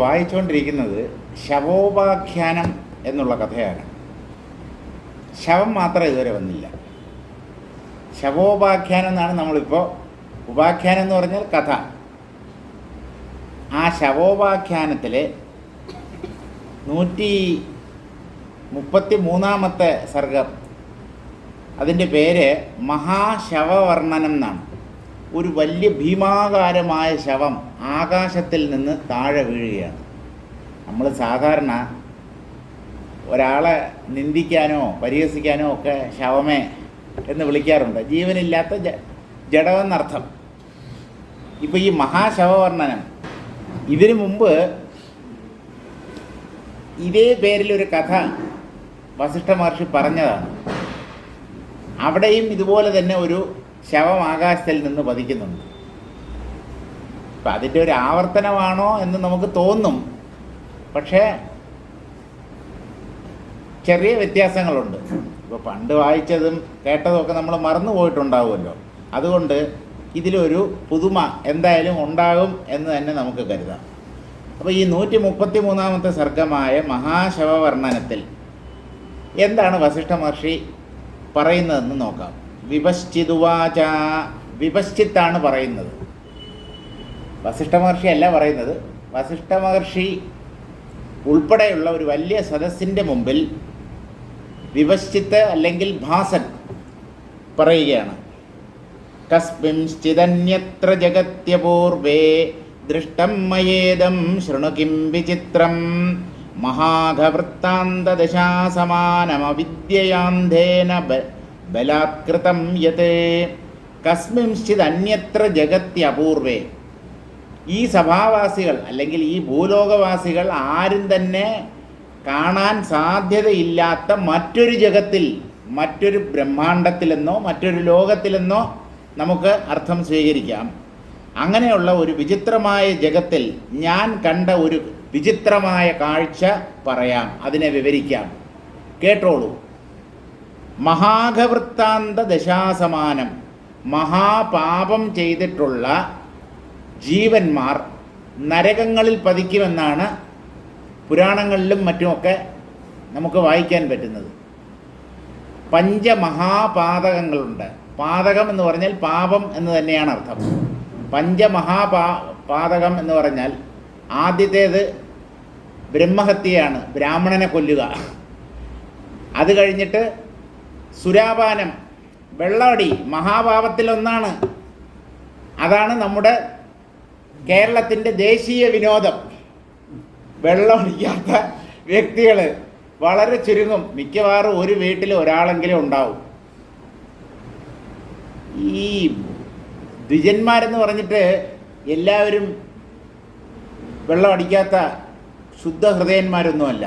വായിച്ചുകൊണ്ടിരിക്കുന്നത് ശവോപാഖ്യാനം എന്നുള്ള കഥയാണ്. ശവം മാത്രം ഇതുവരെ വന്നില്ല. ശവോപാഖ്യാനം എന്നാണ് നമ്മളിപ്പോൾ, ഉപാഖ്യാനം എന്ന് പറഞ്ഞാൽ കഥ. ആ ശവോപാഖ്യാനത്തിലെ 133 സർഗം, അതിൻ്റെ പേര് മഹാശവവർണ്ണനം എന്നാണ്. ഒരു വലിയ ഭീമാകാരമായ ശവം ആകാശത്തിൽ നിന്ന് താഴെ വീഴുകയാണ്. നമ്മൾ സാധാരണ ഒരാളെ നിന്ദിക്കാനോ പരിഹസിക്കാനോ ഒക്കെ ശവമേ എന്ന് വിളിക്കാറുണ്ട്, ജീവനില്ലാത്ത ജഡമെന്നർത്ഥം. ഇപ്പോൾ ഈ മഹാശവവർണ്ണനം, ഇതിനു മുമ്പ് ഇതേ പേരിലൊരു കഥ വസിഷ്ഠ മഹർഷി പറഞ്ഞതാണ്. അവിടെയും ഇതുപോലെ തന്നെ ഒരു ശവം ആകാശത്തിൽ നിന്ന് പതിക്കുന്നുണ്ട്. അപ്പം അതിൻ്റെ ഒരു ആവർത്തനമാണോ എന്ന് നമുക്ക് തോന്നും, പക്ഷേ ചെറിയ വ്യത്യാസങ്ങളുണ്ട്. ഇപ്പോൾ പണ്ട് വായിച്ചതും കേട്ടതും ഒക്കെ നമ്മൾ മറന്നു പോയിട്ടുണ്ടാവുമല്ലോ. അതുകൊണ്ട് ഇതിലൊരു പുതുമ എന്തായാലും ഉണ്ടാകും എന്ന് തന്നെ നമുക്ക് കരുതാം. അപ്പോൾ ഈ 133 സർഗമായ മഹാശവവർണ്ണനത്തിൽ എന്താണ് വസിഷ്ഠ മഹർഷി പറയുന്നതെന്ന് നോക്കാം. വിപശ്ചിതുവാച, വിപശ്ചിത്താണ് പറയുന്നത്. വസിഷ്ഠ മഹർഷി അല്ല പറയുന്നത്. വസിഷ്ഠ മഹർഷി ഉൾപ്പെടെയുള്ള ഒരു വലിയ സദസ്സിൻ്റെ മുമ്പിൽ വിപശ്ചിത്ത് അല്ലെങ്കിൽ ഭാസൻ പറയുകയാണ്. കസ്മിംശ്ചിദന്യത്ര ജഗത്യപൂർവേ ദൃഷ്ടം മയേദം ശൃണു കിം വിചിത്രം മഹാഘവൃത്താന്തദശാസമാനമവിദ്യയാന്ധേന ബലാത്കൃതം യത്. കസ്മിംശ്ചിത് അന്യത്ര ജഗത്യപൂർവേ, ഈ സഭാവാസികൾ അല്ലെങ്കിൽ ഈ ഭൂലോകവാസികൾ ആരും തന്നെ കാണാൻ സാധ്യതയില്ലാത്ത മറ്റൊരു ജഗത്തിൽ, മറ്റൊരു ബ്രഹ്മാണ്ടത്തിലെന്നോ മറ്റൊരു ലോകത്തിലെന്നോ നമുക്ക് അർത്ഥം സ്വീകരിക്കാം. അങ്ങനെയുള്ള ഒരു വിചിത്രമായ ജഗത്തിൽ ഞാൻ കണ്ട ഒരു വിചിത്രമായ കാഴ്ച പറയാം, അതിനെ വിവരിക്കാം, കേട്ടോളൂ. മഹാഘവൃത്താന്ത ദശാസമാനം, മഹാപാപം ചെയ്തിട്ടുള്ള ജീവന്മാർ നരകങ്ങളിൽ പതിക്കുമെന്നാണ് പുരാണങ്ങളിലും മറ്റുമൊക്കെ നമുക്ക് വായിക്കാൻ പറ്റുന്നത്. പഞ്ചമഹാപാതകങ്ങളുണ്ട്. പാതകം എന്ന് പറഞ്ഞാൽ പാപം എന്ന് തന്നെയാണ് അർത്ഥം. പാതകം എന്ന് പറഞ്ഞാൽ ആദ്യത്തേത് ബ്രഹ്മഹത്യയാണ്, ബ്രാഹ്മണനെ കൊല്ലുക. അത് കഴിഞ്ഞിട്ട് സുരാപാനം, വെള്ളമടി, മഹാപാപത്തിലൊന്നാണ്. അതാണ് നമ്മുടെ കേരളത്തിൻ്റെ ദേശീയ വിനോദം. വെള്ളമടിക്കാത്ത വ്യക്തികൾ വളരെ ചുരുങ്ങും, മിക്കവാറും ഒരു വീട്ടിൽ ഒരാളെങ്കിലും ഉണ്ടാവും. ഈ ദ്വിജന്മാരെന്ന് പറഞ്ഞിട്ട് എല്ലാവരും വെള്ളം അടിക്കാത്ത ശുദ്ധ ഹൃദയന്മാരൊന്നുമല്ല.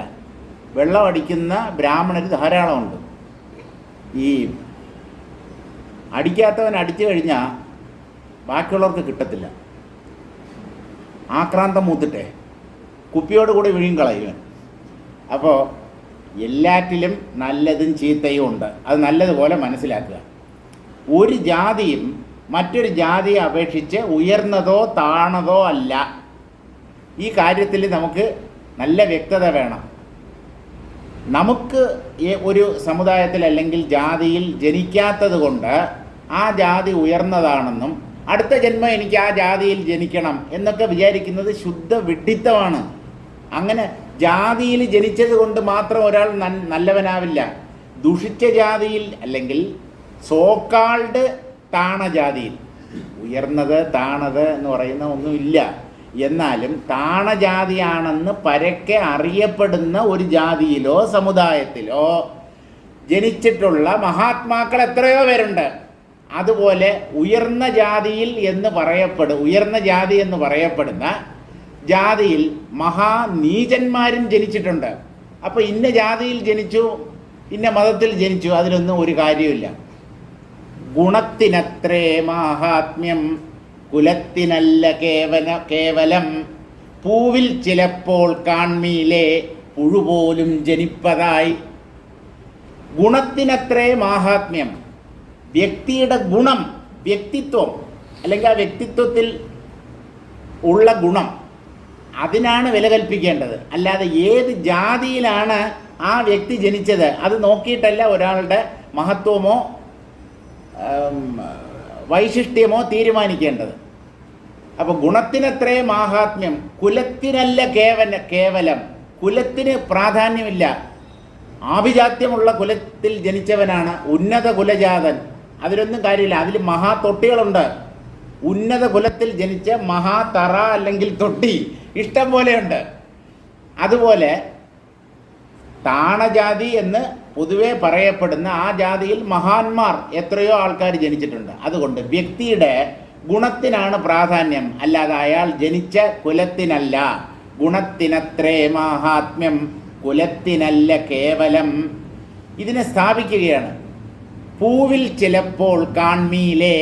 വെള്ളം അടിക്കുന്ന ബ്രാഹ്മണർ ധാരാളമുണ്ട്. ഈ അടിക്കാത്തവൻ അടിച്ചു കഴിഞ്ഞാൽ ബാക്കിയുള്ളവർക്ക് കിട്ടത്തില്ല. ആക്രാന്തം മൂത്തിട്ടെ കുപ്പിയോട് കൂടി വിഴുങ്ങി കളയുവൻ. അപ്പോൾ എല്ലാറ്റിലും നല്ലതും ചീത്തയും ഉണ്ട്. അത് നല്ലതുപോലെ മനസ്സിലാക്കുക. ഒരു ജാതിയും മറ്റൊരു ജാതിയെ അപേക്ഷിച്ച് ഉയർന്നതോ താണതോ അല്ല. ഈ കാര്യത്തിൽ നമുക്ക് നല്ല വ്യക്തത വേണം. നമുക്ക് ഒരു സമുദായത്തിൽ അല്ലെങ്കിൽ ജാതിയിൽ ജനിക്കാത്തത് കൊണ്ട് ആ ജാതി ഉയർന്നതാണെന്നും അടുത്ത ജന്മം എനിക്ക് ആ ജാതിയിൽ ജനിക്കണം എന്നൊക്കെ വിചാരിക്കുന്നത് ശുദ്ധ വിഡ്ഢിത്തമാണ്. അങ്ങനെ ജാതിയിൽ ജനിച്ചത് കൊണ്ട് മാത്രം ഒരാൾ നല്ലവനാവില്ല. ദുഷിച്ച ജാതിയിൽ അല്ലെങ്കിൽ സോക്കാൾഡ് താണ ജാതിയിൽ, ഉയർന്നത് താണത് എന്ന് പറയുന്ന ഒന്നുമില്ല, എന്നാലും താണജാതിയാണെന്ന് പരക്കെ അറിയപ്പെടുന്ന ഒരു ജാതിയിലോ സമുദായത്തിലോ ജനിച്ചിട്ടുള്ള മഹാത്മാക്കൾ എത്രയോ പേരുണ്ട്. അതുപോലെ ഉയർന്ന ജാതി എന്ന് പറയപ്പെടുന്ന ജാതിയിൽ മഹാനീചന്മാരും ജനിച്ചിട്ടുണ്ട്. അപ്പോൾ ഇന്ന ജാതിയിൽ ജനിച്ചു, ഇന്ന മതത്തിൽ ജനിച്ചു, അതിലൊന്നും ഒരു കാര്യമില്ല. ഗുണത്തിനത്രേ മാഹാത്മ്യം, കുലത്തിനല്ല കേവലം, പൂവിൽ ചിലപ്പോൾ കാൺമീലേ പുഴുപോലും ജനിപ്പതായി. ഗുണത്തിനത്രേ മാഹാത്മ്യം, വ്യക്തിയുടെ ഗുണം, വ്യക്തിത്വം അല്ലെങ്കിൽ ആ വ്യക്തിത്വത്തിൽ ഉള്ള ഗുണം അതിനാണ് വില കൽപ്പിക്കേണ്ടത്. അല്ലാതെ ഏത് ജാതിയിലാണ് ആ വ്യക്തി ജനിച്ചത് അത് നോക്കിയിട്ടല്ല ഒരാളുടെ മഹത്വമോ വൈശിഷ്ട്യമോ തീരുമാനിക്കേണ്ടത്. അപ്പോൾ ഗുണത്തിനത്രേ മാഹാത്മ്യം, കുലത്തിനല്ല കേവലം. കുലത്തിന് പ്രാധാന്യമില്ല. ആഭിജാത്യമുള്ള കുലത്തിൽ ജനിച്ചവനാണ് ഉന്നത കുലജാതൻ. അതിലൊന്നും കാര്യമില്ല. അതിൽ മഹാ തൊട്ടികളുണ്ട്. ഉന്നത കുലത്തിൽ ജനിച്ച മഹാ തറ അല്ലെങ്കിൽ തൊട്ടി ഇഷ്ടം പോലെയുണ്ട്. അതുപോലെ താണജാതി എന്ന് പൊതുവെ പറയപ്പെടുന്ന ആ ജാതിയിൽ മഹാന്മാർ എത്രയോ ആൾക്കാർ ജനിച്ചിട്ടുണ്ട്. അതുകൊണ്ട് വ്യക്തിയുടെ ഗുണത്തിനാണ് പ്രാധാന്യം, അല്ലാതെ അയാൾ ജനിച്ച കുലത്തിനല്ല. ഗുണത്തിനത്രേ മാഹാത്മ്യം, കുലത്തിനല്ല കേവലം. ഇതിനെ സ്ഥാപിക്കുകയാണ്. പൂവിൽ ചിലപ്പോൾ കാൺമീലേ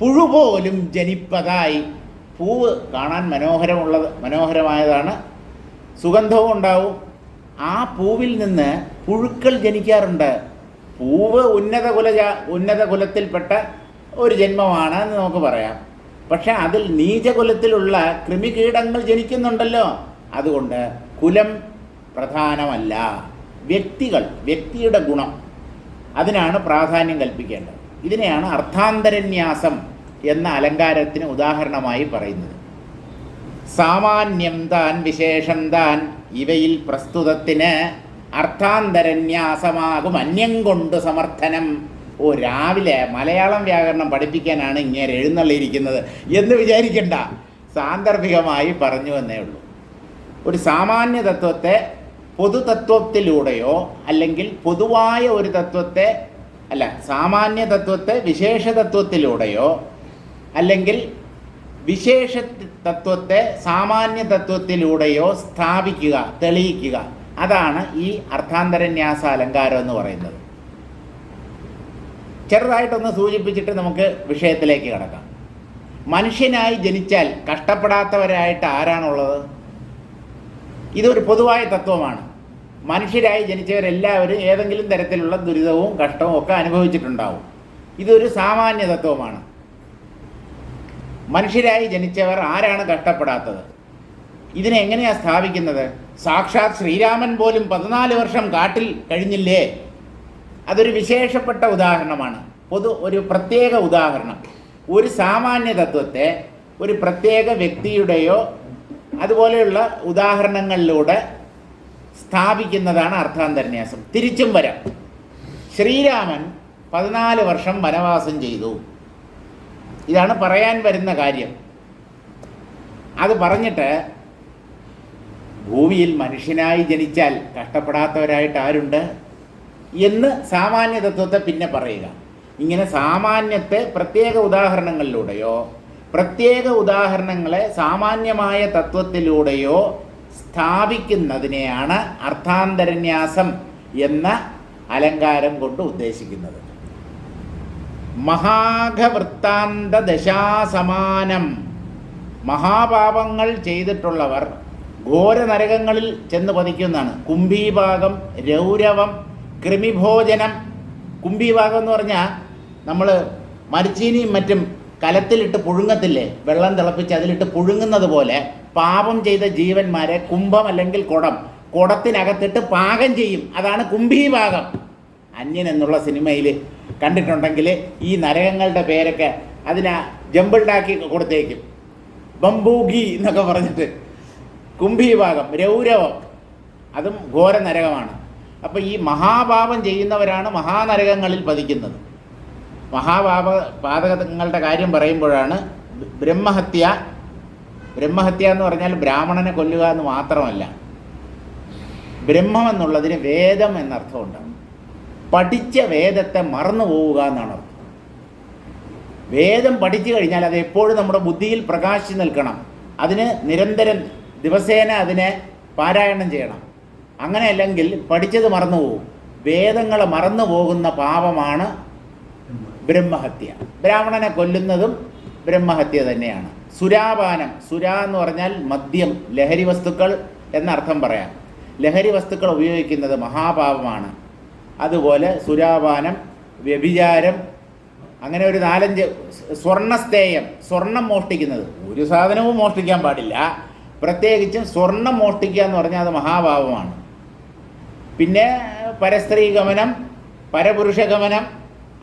പുഴുപോലും ജനിപ്പതായി. പൂവ് കാണാൻ മനോഹരമായതാണ്, സുഗന്ധവും ഉണ്ടാവും. ആ പൂവിൽ നിന്ന് പുഴുക്കൾ ജനിക്കാറുണ്ട്. പൂവ് ഉന്നത കുലത്തിൽപ്പെട്ട ഒരു ജന്മമാണ് എന്ന് നമുക്ക് പറയാം. പക്ഷെ അതിൽ നീചകുലത്തിലുള്ള കൃമികീടങ്ങൾ ജനിക്കുന്നുണ്ടല്ലോ. അതുകൊണ്ട് കുലം പ്രധാനമല്ല, വ്യക്തിയുടെ ഗുണം, അതിനാണ് പ്രാധാന്യം കൽപ്പിക്കേണ്ടത്. ഇതിനെയാണ് അർത്ഥാന്തരന്യാസം എന്ന അലങ്കാരത്തിന് ഉദാഹരണമായി പറയുന്നത്. സാമാന്യം താൻ വിശേഷം താൻ ഇവയിൽ പ്രസ്തുതത്തിന് അർത്ഥാന്തരന്യാസമാകും അന്യം കൊണ്ട് സമർത്ഥനം. രാവിലെ മലയാളം വ്യാകരണം പഠിപ്പിക്കാനാണ് ഇങ്ങനെ എഴുന്നള്ളിയിരിക്കുന്നത് എന്ന് വിചാരിക്കണ്ട, സാന്ദർഭികമായി പറഞ്ഞു എന്നേ ഉള്ളൂ. ഒരു സാമാന്യ തത്വത്തെ പൊതുതത്വത്തിലൂടെയോ അല്ലെങ്കിൽ പൊതുവായ ഒരു തത്വത്തെ സാമാന്യ തത്വത്തെ വിശേഷ തത്വത്തിലൂടെയോ അല്ലെങ്കിൽ വിശേഷ തത്വത്തെ സാമാന്യ തത്വത്തിലൂടെയോ സ്ഥാപിക്കുക, തെളിയിക്കുക, അതാണ് ഈ അർത്ഥാന്തരന്യാസ അലങ്കാരം എന്ന് പറയുന്നത്. ചെറുതായിട്ടൊന്ന് സൂചിപ്പിച്ചിട്ട് നമുക്ക് വിഷയത്തിലേക്ക് കടക്കാം. മനുഷ്യനായി ജനിച്ചാൽ കഷ്ടപ്പെടാത്തവരായിട്ട് ആരാണുള്ളത്? ഇതൊരു പൊതുവായ തത്വമാണ്. മനുഷ്യരായി ജനിച്ചവരെല്ലാവരും ഏതെങ്കിലും തരത്തിലുള്ള ദുരിതവും കഷ്ടവും ഒക്കെ അനുഭവിച്ചിട്ടുണ്ടാവും. ഇതൊരു സാമാന്യ തത്വമാണ്. മനുഷ്യരായി ജനിച്ചവർ ആരാണ് കഷ്ടപ്പെടാത്തത്? ഇതിനെ എങ്ങനെയാണ് സ്ഥാപിക്കുന്നത്? സാക്ഷാത് ശ്രീരാമൻ പോലും 14 വർഷം കാട്ടിൽ കഴിഞ്ഞില്ലേ? അതൊരു വിശേഷപ്പെട്ട ഉദാഹരണമാണ്, ഒരു പ്രത്യേക ഉദാഹരണം. ഒരു സാമാന്യ തത്വത്തെ ഒരു പ്രത്യേക വ്യക്തിയുടെയോ അതുപോലെയുള്ള ഉദാഹരണങ്ങളിലൂടെ സ്ഥാപിക്കുന്നതാണ് അർത്ഥാന്തരന്യാസം. തിരിച്ചും വരാം. ശ്രീരാമൻ 14 വർഷം വനവാസം ചെയ്തു. ഇതാണ് പറയാൻ വരുന്ന കാര്യം. അത് പറഞ്ഞിട്ട് ഭൂമിയിൽ മനുഷ്യനായി ജനിച്ചാൽ കഷ്ടപ്പെടാത്തവരായിട്ട് ആരുണ്ട് എന്ന് സാമാന്യ തത്വത്തെ പിന്നെ പറയുക. ഇങ്ങനെ സാമാന്യത്തെ പ്രത്യേക ഉദാഹരണങ്ങളിലൂടെയോ പ്രത്യേക ഉദാഹരണങ്ങളെ സാമാന്യമായ തത്വത്തിലൂടെയോ സ്ഥാപിക്കുന്നതിനെയാണ് അർത്ഥാന്തരന്യാസം എന്ന അലങ്കാരം കൊണ്ട് ഉദ്ദേശിക്കുന്നത്. മഹാഘവൃത്താന്ത ദശാസമാനം. മഹാപാപങ്ങൾ ചെയ്തിട്ടുള്ളവർ ഘോര നരകങ്ങളിൽ ചെന്ന് പതിക്കുന്നതാണ്. കുംഭീഭാഗം, രൗരവം, കൃമിഭോജനം. കുംഭീഭാഗം എന്ന് പറഞ്ഞാൽ നമ്മൾ മരിച്ചീനിയും മറ്റും കലത്തിലിട്ട് പുഴുങ്ങത്തില്ലേ, വെള്ളം തിളപ്പിച്ച് അതിലിട്ട് പുഴുങ്ങുന്നത് പോലെ പാപം ചെയ്ത ജീവന്മാരെ കുംഭം അല്ലെങ്കിൽ കുടത്തിനകത്തിട്ട് പാകം ചെയ്യും. അതാണ് കുംഭീഭാഗം. അന്യൻ എന്നുള്ള സിനിമയിൽ കണ്ടിട്ടുണ്ടെങ്കിൽ ഈ നരകങ്ങളുടെ പേരൊക്കെ അതിനെ ജമ്പിൾഡാക്കി കൊടുത്തേക്കും. ബംബൂഗി എന്നൊക്കെ പറഞ്ഞിട്ട്. കുംഭീഭാഗം, രൗരവം, അതും ഘോര നരകമാണ്. അപ്പോൾ ഈ മഹാപാപം ചെയ്യുന്നവരാണ് മഹാനരകങ്ങളിൽ പതിക്കുന്നത്. പാതകങ്ങളുടെ കാര്യം പറയുമ്പോഴാണ് ബ്രഹ്മഹത്യ എന്ന് പറഞ്ഞാൽ ബ്രാഹ്മണനെ കൊല്ലുക എന്ന് മാത്രമല്ല. ബ്രഹ്മം എന്നുള്ളതിന് വേദം എന്നർത്ഥമുണ്ട്. പഠിച്ച വേദത്തെ മറന്നു പോവുക എന്നാണ് അർത്ഥം. വേദം പഠിച്ചു കഴിഞ്ഞാൽ അത് എപ്പോഴും നമ്മുടെ ബുദ്ധിയിൽ പ്രകാശിച്ചു നിൽക്കണം. അതിന് നിരന്തരം ദിവസേന അതിനെ പാരായണം ചെയ്യണം. അങ്ങനെയല്ലെങ്കിൽ പഠിച്ചത് മറന്നു പോകും. വേദങ്ങളെ മറന്നു പോകുന്ന പാപമാണ് ബ്രഹ്മഹത്യ. ബ്രാഹ്മണനെ കൊല്ലുന്നതും ബ്രഹ്മഹത്യ തന്നെയാണ്. സുരാപാനം, സുര എന്ന് പറഞ്ഞാൽ മദ്യം, ലഹരി വസ്തുക്കൾ എന്നർത്ഥം പറയാം. ലഹരി വസ്തുക്കൾ ഉപയോഗിക്കുന്നത് മഹാപാപമാണ്. അതുപോലെ സുരാപാനം, വ്യഭിചാരം, അങ്ങനെ ഒരു 4-5. സ്വർണ്ണസ്തേയം, സ്വർണം മോഷ്ടിക്കുന്നത്. ഒരു സാധനവും മോഷ്ടിക്കാൻ പാടില്ല. പ്രത്യേകിച്ചും സ്വർണം മോഷ്ടിക്കുക എന്ന് പറഞ്ഞാൽ അത് മഹാപാപമാണ്. പിന്നെ പരസ്ത്രീ ഗമനം, പരപുരുഷ ഗമനം,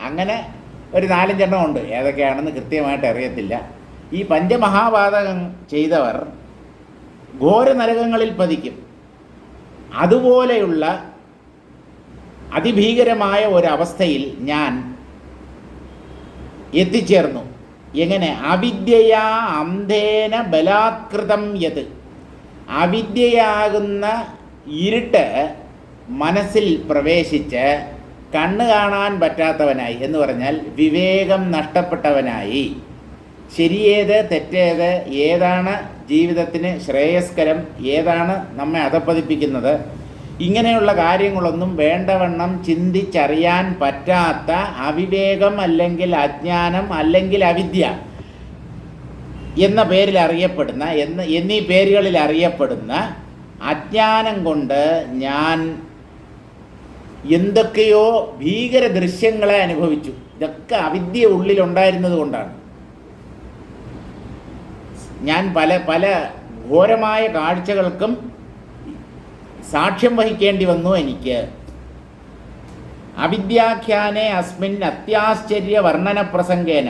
അങ്ങനെ ഒരു 4-5 ഉണ്ട്. ഏതൊക്കെയാണെന്ന് കൃത്യമായിട്ട് അറിയത്തില്ല. ഈ പഞ്ചമഹാപാതകം ചെയ്തവർ ഘോര നരകങ്ങളിൽ പതിക്കും. അതുപോലെയുള്ള അതിഭീകരമായ ഒരവസ്ഥയിൽ ഞാൻ എത്തിച്ചേർന്നു. എങ്ങനെ? അവിദ്യയാ അന്ധേന ബലാത്കൃതം യത്. അവിദ്യയാകുന്ന ഇരുട്ട് മനസ്സിൽ പ്രവേശിച്ച് കണ്ണ് കാണാൻ പറ്റാത്തവനായി, എന്ന് പറഞ്ഞാൽ വിവേകം നഷ്ടപ്പെട്ടവനായി, ശരിയേത് തെറ്റേത്, ഏതാണ് ജീവിതത്തിന് ശ്രേയസ്കരം, ഏതാണ് നമ്മെ അധപ്പതിപ്പിക്കുന്നത്, ഇങ്ങനെയുള്ള കാര്യങ്ങളൊന്നും വേണ്ടവണ്ണം ചിന്തിച്ചറിയാൻ പറ്റാത്ത അവിവേകം, അല്ലെങ്കിൽ അജ്ഞാനം, അല്ലെങ്കിൽ അവിദ്യ എന്ന പേരിൽ അറിയപ്പെടുന്ന എന്നീ പേരുകളിൽ അറിയപ്പെടുന്ന അജ്ഞാനം കൊണ്ട് ഞാൻ എന്തൊക്കെയോ ഭീകര ദൃശ്യങ്ങളെ അനുഭവിച്ചു. ഇതൊക്കെ അവിദ്യ ഉള്ളിലുണ്ടായിരുന്നത് കൊണ്ടാണ്. ഞാൻ പല പല ഘോരമായ കാഴ്ചകൾക്കും സാക്ഷ്യം വഹിക്കേണ്ടി വന്നു എനിക്ക്. അവിദ്യാഖ്യാനെ അസ്മിൻ അത്യാശ്ചര്യ വർണ്ണന പ്രസംഗേന.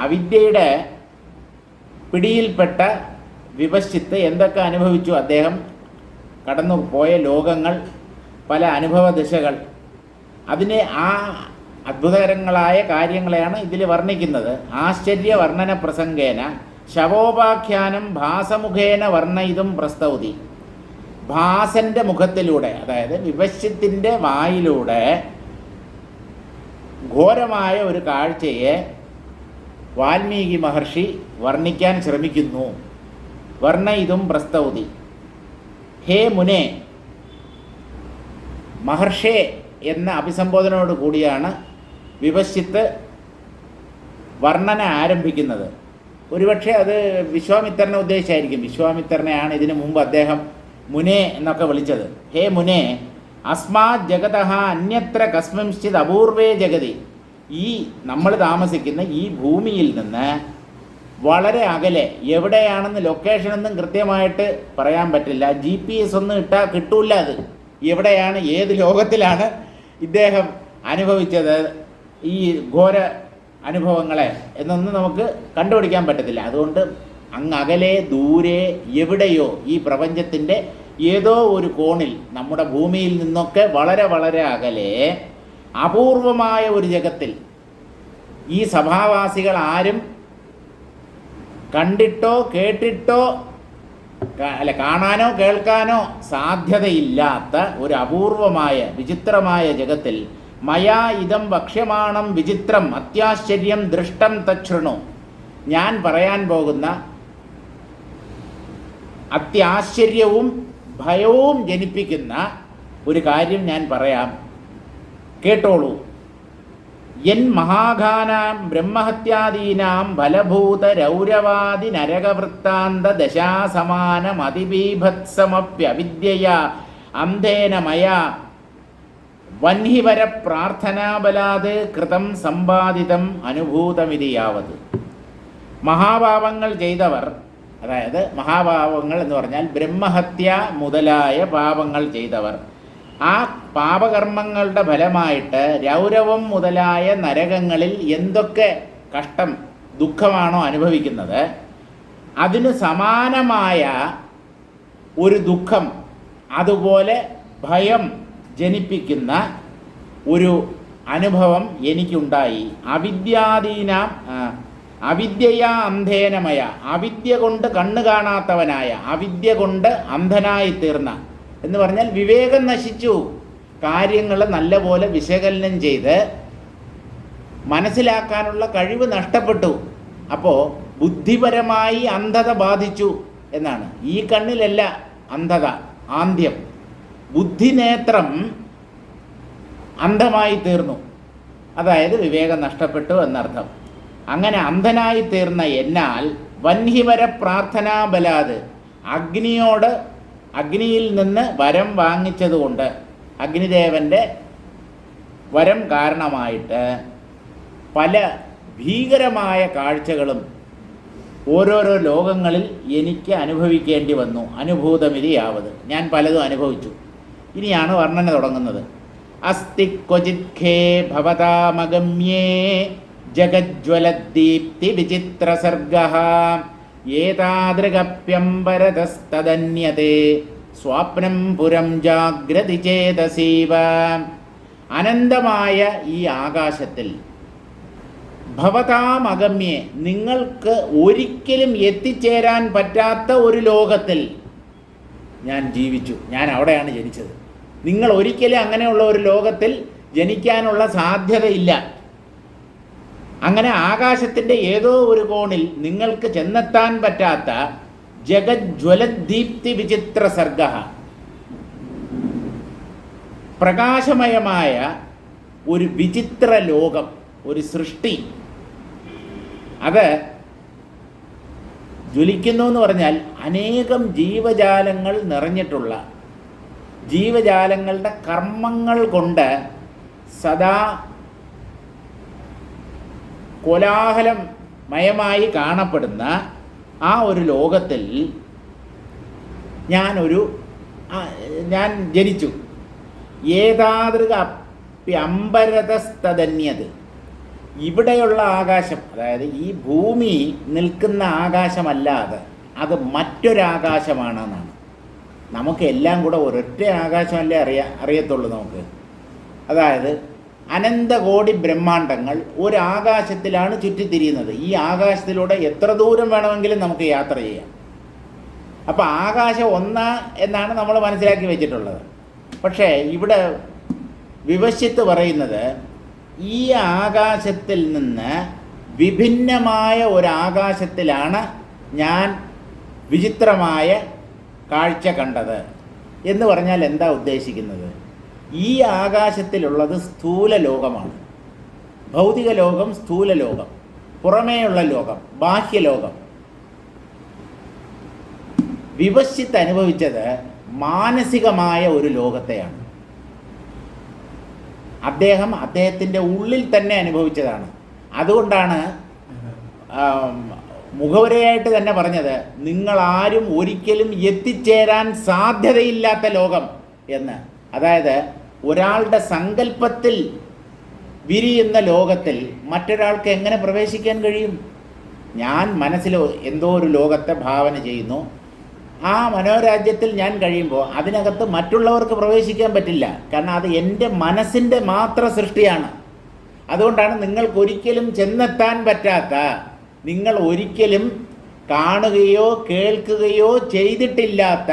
അവിദ്യയുടെ പിടിയിൽപ്പെട്ട വിപശ്ചിത്ത് എന്തൊക്കെ അനുഭവിച്ചു അദ്ദേഹം, കടന്നു പോയ ലോകങ്ങൾ, പല അനുഭവ ദിശകൾ, അതിനെ ആ അത്ഭുതകരങ്ങളായ കാര്യങ്ങളെയാണ് ഇതിൽ വർണ്ണിക്കുന്നത്. ആശ്ചര്യ വർണ്ണന പ്രസംഗേന ശവോപാഖ്യാനം ഭാസമുഖേന വർണ്ണയിതും പ്രസ്തൗതി. ഭാസന്റെ മുഖത്തിലൂടെ, അതായത് വിപശ്ചിത്തിൻ്റെ വായിലൂടെ ഘോരമായ ഒരു കാഴ്ചയെ വാൽമീകി മഹർഷി വർണ്ണിക്കാൻ ശ്രമിക്കുന്നു. വർണ്ണയിതും പ്രസ്തൗതി. ഹേ മുനെ, മഹർഷേ എന്ന അഭിസംബോധനയോട് കൂടിയാണ് വിപശ്ചിത്ത് വർണ്ണന ആരംഭിക്കുന്നത്. ഒരുപക്ഷെ അത് വിശ്വാമിത്രനെ ഉദ്ദേശിച്ചായിരിക്കും. വിശ്വാമിത്രനെയാണ് ഇതിനു മുമ്പ് അദ്ദേഹം മുനെ എന്നൊക്കെ വിളിച്ചത്. ഹേ മുനെ, അസ്മാത് ജഗതഃ അന്യത്ര കസ്മിംശ്ചിത് അപൂർവേ ജഗതി. ഈ നമ്മൾ താമസിക്കുന്ന ഈ ഭൂമിയിൽ നിന്ന് വളരെ അകലെ, എവിടെയാണെന്ന് ലൊക്കേഷനൊന്നും കൃത്യമായിട്ട് പറയാൻ പറ്റില്ല, GPS ഒന്നും ഇട്ടാൽ കിട്ടൂല അത് എവിടെയാണ്, ഏത് ലോകത്തിലാണ് ഇദ്ദേഹം അനുഭവിച്ചത് ഈ ഘോര അനുഭവങ്ങളെ എന്നൊന്നും നമുക്ക് കണ്ടുപിടിക്കാൻ പറ്റത്തില്ല. അതുകൊണ്ട് അങ്ങകലെ, ദൂരെ, എവിടെയോ ഈ പ്രപഞ്ചത്തിൻ്റെ ഏതോ ഒരു കോണിൽ, നമ്മുടെ ഭൂമിയിൽ നിന്നൊക്കെ വളരെ വളരെ അകലെ അപൂർവമായ ഒരു ജഗത്തിൽ ഈ സഭാവാസികൾ ആരും കണ്ടിട്ടോ കേട്ടിട്ടോ കാണാനോ കേൾക്കാനോ സാധ്യതയില്ലാത്ത ഒരു അപൂർവമായ വിചിത്രമായ ജഗത്തിൽ മയാ ഇദം വക്ഷ്യമാണം വിചിത്രം അത്യാശ്ചര്യം ദൃഷ്ടം തച്ഛൃണു. ഞാൻ പറയാൻ പോകുന്ന അത്യാശ്ചര്യവും ഭയവും ജനിപ്പിക്കുന്ന ഒരു കാര്യം ഞാൻ പറയാം, കേട്ടോളൂ. യൻ മഹാഘാനാം ബ്രഹ്മഹത്യാദീനാം ഫലഭൂത രൗരവാദി നരകവൃത്താന്ത ദശാസമാനമതിബീഭത്സമപ്യവിദ്യയാ അന്ധേന മയാ വന്ഹിവര പ്രാർത്ഥനാബലാത് കൃതം സമ്പാദിതം അനുഭൂതമിതി യാവത്. മഹാപാപങ്ങൾ ചെയ്തവർ, അതായത് മഹാപാപങ്ങൾ എന്ന് പറഞ്ഞാൽ ബ്രഹ്മഹത്യ മുതലായ പാപങ്ങൾ ചെയ്തവർ, ആ പാപകർമ്മങ്ങളുടെ ഫലമായിട്ട് രൗരവം മുതലായ നരകങ്ങളിൽ എന്തൊക്കെ കഷ്ടം ദുഃഖമാണോ അനുഭവിക്കുന്നത്, അതിന് സമാനമായ ഒരു ദുഃഖം, അതുപോലെ ഭയം ജനിപ്പിക്കുന്ന ഒരു അനുഭവം എനിക്കുണ്ടായി. അവിദ്യയാ അന്ധേനമയ, അവിദ്യ കൊണ്ട് കണ്ണു കാണാത്തവനായ, അവിദ്യ കൊണ്ട് അന്ധനായി തീർന്ന എന്ന് പറഞ്ഞാൽ വിവേകം നശിച്ചു, കാര്യങ്ങൾ നല്ലപോലെ വിശകലനം ചെയ്ത് മനസ്സിലാക്കാനുള്ള കഴിവ് നഷ്ടപ്പെട്ടു. അപ്പോൾ ബുദ്ധിപരമായി അന്ധത ബാധിച്ചു എന്നാണ്. ഈ കണ്ണിലല്ല അന്ധത, ആന്ധ്യം, ബുദ്ധിനേത്രം അന്ധമായി തീർന്നു, അതായത് വിവേകം നഷ്ടപ്പെട്ടു എന്നർത്ഥം. അങ്ങനെ അന്ധനായി തീർന്ന എന്നാൽ വന്ഹിവര പ്രാർത്ഥനാബലാത്, അഗ്നിയിൽ നിന്ന് വരം വാങ്ങിച്ചതുകൊണ്ട്, അഗ്നിദേവൻ്റെ വരം കാരണമായിട്ട് പല ഭീകരമായ കാഴ്ചകളും ഓരോരോ ലോകങ്ങളിൽ എനിക്ക് അനുഭവിക്കേണ്ടി വന്നു. അനുഭൂതമിതിയാവത്, ഞാൻ പലതും അനുഭവിച്ചു. ഇനിയാണ് വർണ്ണന തുടങ്ങുന്നത്. അസ്തി ക്വചിത് ഖേ ഭവതാമഗമ്യേ ജഗജ്വലദീപ്തി വിചിത്രസർഗഃ ഏതാദൃഗപ്യംബരതസ്തദന്യതേ സ്വാപ്നം പുരം ജാഗ്രതി ചേതസീവ. അനന്തമായ ഈ ആകാശത്തിൽ ഭവതാമഗമ്യേ, നിങ്ങൾക്ക് ഒരിക്കലും എത്തിച്ചേരാൻ പറ്റാത്ത ഒരു ലോകത്തിൽ ഞാൻ ജീവിച്ചു. ഞാൻ അവിടെയാണ് ജനിച്ചത്. നിങ്ങൾ ഒരിക്കലും അങ്ങനെയുള്ള ഒരു ലോകത്തിൽ ജനിക്കാനുള്ള സാധ്യതയില്ല. അങ്ങനെ ആകാശത്തിൻ്റെ ഏതോ ഒരു കോണിൽ നിങ്ങൾക്ക് ചെന്നെത്താൻ പറ്റാത്ത ജഗജ്വലദീപ്തി വിചിത്ര സർഗ, പ്രകാശമയമായ ഒരു വിചിത്ര ലോകം, ഒരു സൃഷ്ടി. അത് ജ്വലിക്കുന്നു എന്ന് പറഞ്ഞാൽ അനേകം ജീവജാലങ്ങൾ നിറഞ്ഞിട്ടുള്ള, ജീവജാലങ്ങളുടെ കർമ്മങ്ങൾ കൊണ്ട് സദാ കോലാഹലമയമായി കാണപ്പെടുന്ന ആ ഒരു ലോകത്തിൽ ഞാൻ ജനിച്ചു. ഏതാതൃക അപ്യംബരതസ്തദന്യത്, ഇവിടെയുള്ള ആകാശം, അതായത് ഈ ഭൂമി നിൽക്കുന്ന ആകാശമല്ലാതെ അത് മറ്റൊരാകാശമാണെന്നാണ്. നമുക്ക് എല്ലാം കൂടെ ഒരൊറ്റ ആകാശമല്ലേ അറിയത്തുള്ളൂ നമുക്ക്. അതായത് അനന്തകോടി ബ്രഹ്മാണ്ടങ്ങൾ ഒരാകാശത്തിലാണ് ചുറ്റിത്തിരിയുന്നത്. ഈ ആകാശത്തിലൂടെ എത്ര ദൂരം വേണമെങ്കിലും നമുക്ക് യാത്ര ചെയ്യാം. അപ്പോൾ ആകാശം ഒന്നാ എന്നാണ് നമ്മൾ മനസ്സിലാക്കി വെച്ചിട്ടുള്ളത്. പക്ഷേ ഇവിടെ വിവശിത്ത് പറയുന്നത് ഈ ആകാശത്തിൽ നിന്ന് വിഭിന്നമായ ഒരാകാശത്തിലാണ് ഞാൻ വിചിത്രമായ കാഴ്ച കണ്ടത് എന്ന് പറഞ്ഞാൽ എന്താ ഉദ്ദേശിക്കുന്നത്? ഈ ആകാശത്തിലുള്ളത് സ്ഥൂല ലോകമാണ്. ഭൗതിക ലോകം, സ്ഥൂല ലോകം, പുറമേയുള്ള ലോകം, ബാഹ്യലോകം. വിവശിത്ത് അനുഭവിച്ചത് മാനസികമായ ഒരു ലോകത്തെയാണ്. അദ്ദേഹത്തിൻ്റെ ഉള്ളിൽ തന്നെ അനുഭവിച്ചതാണ്. അതുകൊണ്ടാണ് മുഖവരയായിട്ട് തന്നെ പറഞ്ഞത്, നിങ്ങളാരും ഒരിക്കലും എത്തിച്ചേരാൻ സാധ്യതയില്ലാത്ത ലോകം എന്ന്. അതായത് ഒരാളുടെ സങ്കല്പത്തിൽ വിരിയുന്ന ലോകത്തിൽ മറ്റൊരാൾക്ക് എങ്ങനെ പ്രവേശിക്കാൻ കഴിയും? ഞാൻ മനസ്സിൽ എന്തോ ഒരു ലോകത്തെ ഭാവന ചെയ്യുന്നു. ആ മനോരാജ്യത്തിൽ ഞാൻ കഴിയുമ്പോൾ അതിനകത്ത് മറ്റുള്ളവർക്ക് പ്രവേശിക്കാൻ പറ്റില്ല. കാരണം അത് എൻ്റെ മനസ്സിൻ്റെ മാത്രം സൃഷ്ടിയാണ്. അതുകൊണ്ടാണ് നിങ്ങൾക്കൊരിക്കലും ചെന്നെത്താൻ പറ്റാത്ത, നിങ്ങൾ ഒരിക്കലും കാണുകയോ കേൾക്കുകയോ ചെയ്തിട്ടില്ലാത്ത,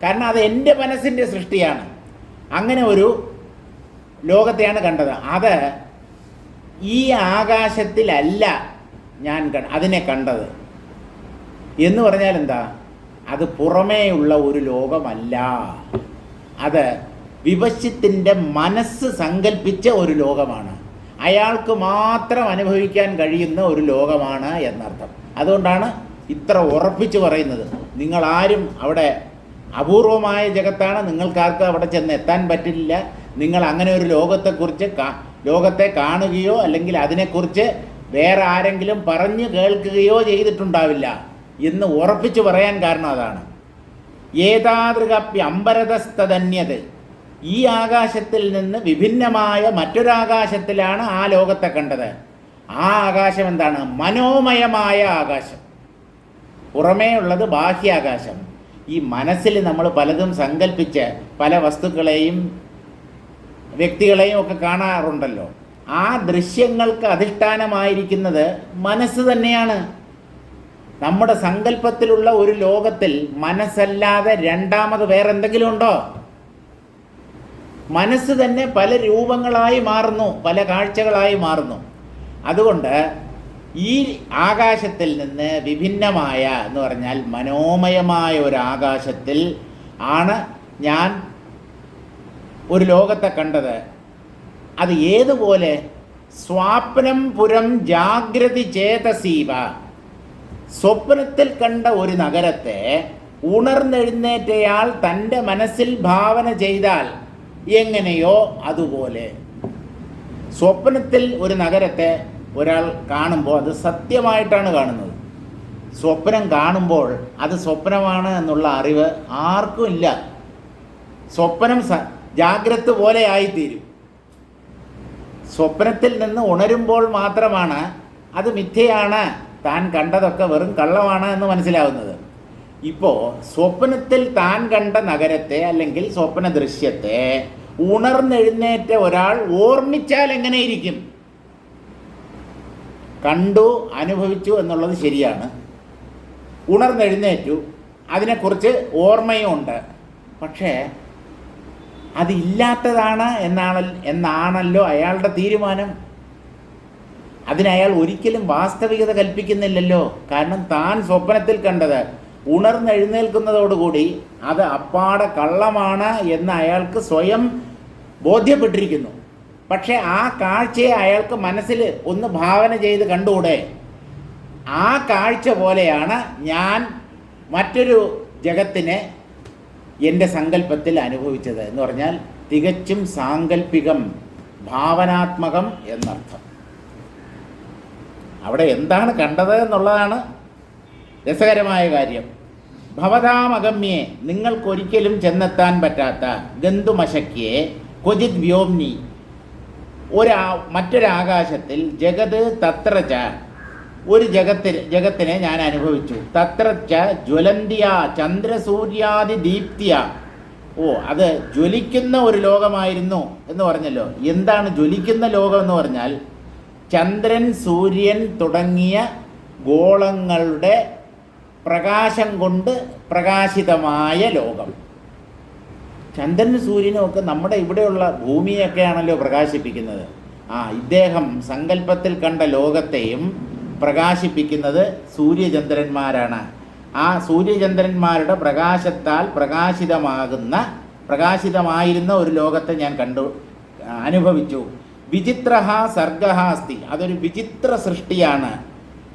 കാരണം അത് എൻ്റെ മനസ്സിൻ്റെ സൃഷ്ടിയാണ്. അങ്ങനെ ഒരു ലോകത്തെയാണ് കണ്ടത്. അത് ഈ ആകാശത്തിലല്ല ഞാൻ അതിനെ കണ്ടത് എന്ന് പറഞ്ഞാൽ എന്താ? അത് പുറമേയുള്ള ഒരു ലോകമല്ല. അത് വിവശിത്തിൻ്റെ മനസ്സ് സങ്കല്പിച്ച ഒരു ലോകമാണ്. അയാൾക്ക് മാത്രം അനുഭവിക്കാൻ കഴിയുന്ന ഒരു ലോകമാണ് എന്നർത്ഥം. അതുകൊണ്ടാണ് ഇത്ര ഉറപ്പിച്ച് പറയുന്നത്, നിങ്ങളാരും അവിടെ അപൂർവമായ ജഗത്താണ്, നിങ്ങൾക്കാർക്കും അവിടെ ചെന്ന് എത്താൻ പറ്റില്ല. നിങ്ങൾ അങ്ങനെ ഒരു ലോകത്തെ കാണുകയോ അല്ലെങ്കിൽ അതിനെക്കുറിച്ച് വേറെ ആരെങ്കിലും പറഞ്ഞു കേൾക്കുകയോ എന്ന് ഉറപ്പിച്ച് പറയാൻ കാരണം അതാണ്. ഏതാതൃകപ്യംബരതസ്തദന്യത്, ഈ ആകാശത്തിൽ നിന്ന് വിഭിന്നമായ മറ്റൊരാകാശത്തിലാണ് ആ ലോകത്തെ കണ്ടത്. ആ ആകാശം എന്താണ്? മനോമയമായ ആകാശം. പുറമേ ഉള്ളത് ബാഹ്യാകാശം. ഈ മനസ്സിൽ നമ്മൾ പലതും സങ്കല്പിച്ച് പല വസ്തുക്കളെയും വ്യക്തികളെയും ഒക്കെ കാണാറുണ്ടല്ലോ. ആ ദൃശ്യങ്ങൾക്ക് അധിഷ്ഠാനമായിരിക്കുന്നത് മനസ്സ് തന്നെയാണ്. നമ്മുടെ സങ്കല്പത്തിലുള്ള ഒരു ലോകത്തിൽ മനസ്സല്ലാതെ രണ്ടാമത് വേറെന്തെങ്കിലും ഉണ്ടോ? മനസ്സ് തന്നെ പല രൂപങ്ങളായി മാറുന്നു, പല കാഴ്ചകളായി മാറുന്നു. അതുകൊണ്ട് ഈ ആകാശത്തിൽ നിന്ന് വിഭിന്നമായ എന്ന് പറഞ്ഞാൽ മനോമയമായ ഒരു ആകാശത്തിൽ ആണ് ഞാൻ ഒരു ലോകത്തെ കണ്ടത്. അത് ഏതുപോലെ? സ്വാപ്നം പുരം ജാഗ്രതി ചേതസീവ, സ്വപ്നത്തിൽ കണ്ട ഒരു നഗരത്തെ ഉണർന്നെഴുന്നേറ്റയാൾ തൻ്റെ മനസ്സിൽ ഭാവന ചെയ്താൽ എങ്ങനെയോ അതുപോലെ. സ്വപ്നത്തിൽ ഒരു നഗരത്തെ ഒരാൾ കാണുമ്പോൾ അത് സത്യമായിട്ടാണ് കാണുന്നത്. സ്വപ്നം കാണുമ്പോൾ അത് സ്വപ്നമാണ് എന്നുള്ള അറിവ് ആർക്കും ഇല്ല. സ്വപ്നം ജാഗ്രത പോലെ ആയിത്തീരും. സ്വപ്നത്തിൽ നിന്ന് ഉണരുമ്പോൾ മാത്രമാണ് അത് മിഥ്യയാണ്, താൻ കണ്ടതൊക്കെ വെറും കള്ളമാണ് എന്ന് മനസ്സിലാവുന്നത്. ഇപ്പോൾ സ്വപ്നത്തിൽ താൻ കണ്ട നഗരത്തെ അല്ലെങ്കിൽ സ്വപ്ന ദൃശ്യത്തെ ഉണർന്നെഴുന്നേറ്റ ഒരാൾ ഓർമ്മിച്ചാൽ എങ്ങനെയിരിക്കും? കണ്ടു, അനുഭവിച്ചു എന്നുള്ളത് ശരിയാണ്. ഉണർന്നെഴുന്നേറ്റു, അതിനെക്കുറിച്ച് ഓർമ്മയും ഉണ്ട്. പക്ഷേ അതില്ലാത്തതാണ് എന്നാണല്ലോ അയാളുടെ തീരുമാനം. അതിനയാൾ ഒരിക്കലും വാസ്തവികത കൽപ്പിക്കുന്നില്ലല്ലോ. കാരണം താൻ സ്വപ്നത്തിൽ കണ്ടത് ഉണർന്നെഴുന്നേൽക്കുന്നതോടുകൂടി അത് അപ്പാടെ കള്ളമാണ് എന്ന് അയാൾക്ക് സ്വയം ബോധ്യപ്പെട്ടിരിക്കുന്നു. പക്ഷേ ആ കാഴ്ചയെ അയാൾക്ക് മനസ്സിൽ ഒന്ന് ഭാവന ചെയ്ത് കണ്ടുകൂടെ? ആ കാഴ്ച പോലെയാണ് ഞാൻ മറ്റൊരു ജഗത്തിനെ എൻ്റെ സങ്കല്പത്തിൽ അനുഭവിച്ചത് എന്ന് പറഞ്ഞാൽ തികച്ചും സാങ്കല്പികം, ഭാവനാത്മകം എന്നർത്ഥം. അവിടെ എന്താണ് കണ്ടത് എന്നുള്ളതാണ് രസകരമായ കാര്യം. ഭവതാമഗമ്യേ, നിങ്ങൾക്കൊരിക്കലും ചെന്നെത്താൻ പറ്റാത്ത ഗന്ധുമശക്യെ ക്വചിത് വ്യോംനി, മറ്റൊരാകാശത്തിൽ ജഗത് തത്രച, ഒരു ജഗത്തിനെ ഞാൻ അനുഭവിച്ചു. തത്രച്ച ജ്വലന്തിയ ചന്ദ്രസൂര്യാദി ദീപ്തിയ, അത് ജ്വലിക്കുന്ന ഒരു ലോകമായിരുന്നു എന്ന് പറഞ്ഞല്ലോ. എന്താണ് ജ്വലിക്കുന്ന ലോകം എന്ന് പറഞ്ഞാൽ ചന്ദ്രൻ, സൂര്യൻ തുടങ്ങിയ ഗോളങ്ങളുടെ പ്രകാശം കൊണ്ട് പ്രകാശിതമായ ലോകം. ചന്ദ്രനും സൂര്യനും ഒക്കെ നമ്മുടെ ഇവിടെയുള്ള ഭൂമിയൊക്കെയാണല്ലോ പ്രകാശിപ്പിക്കുന്നത്. ഇദ്ദേഹം സങ്കല്പത്തിൽ കണ്ട ലോകത്തെയും പ്രകാശിപ്പിക്കുന്നത് സൂര്യചന്ദ്രന്മാരാണ്. ആ സൂര്യചന്ദ്രന്മാരുടെ പ്രകാശത്താൽ പ്രകാശിതമായിരുന്ന ഒരു ലോകത്തെ ഞാൻ അനുഭവിച്ചു. വിചിത്ര സർഗ അസ്തി, അതൊരു വിചിത്ര സൃഷ്ടിയാണ്.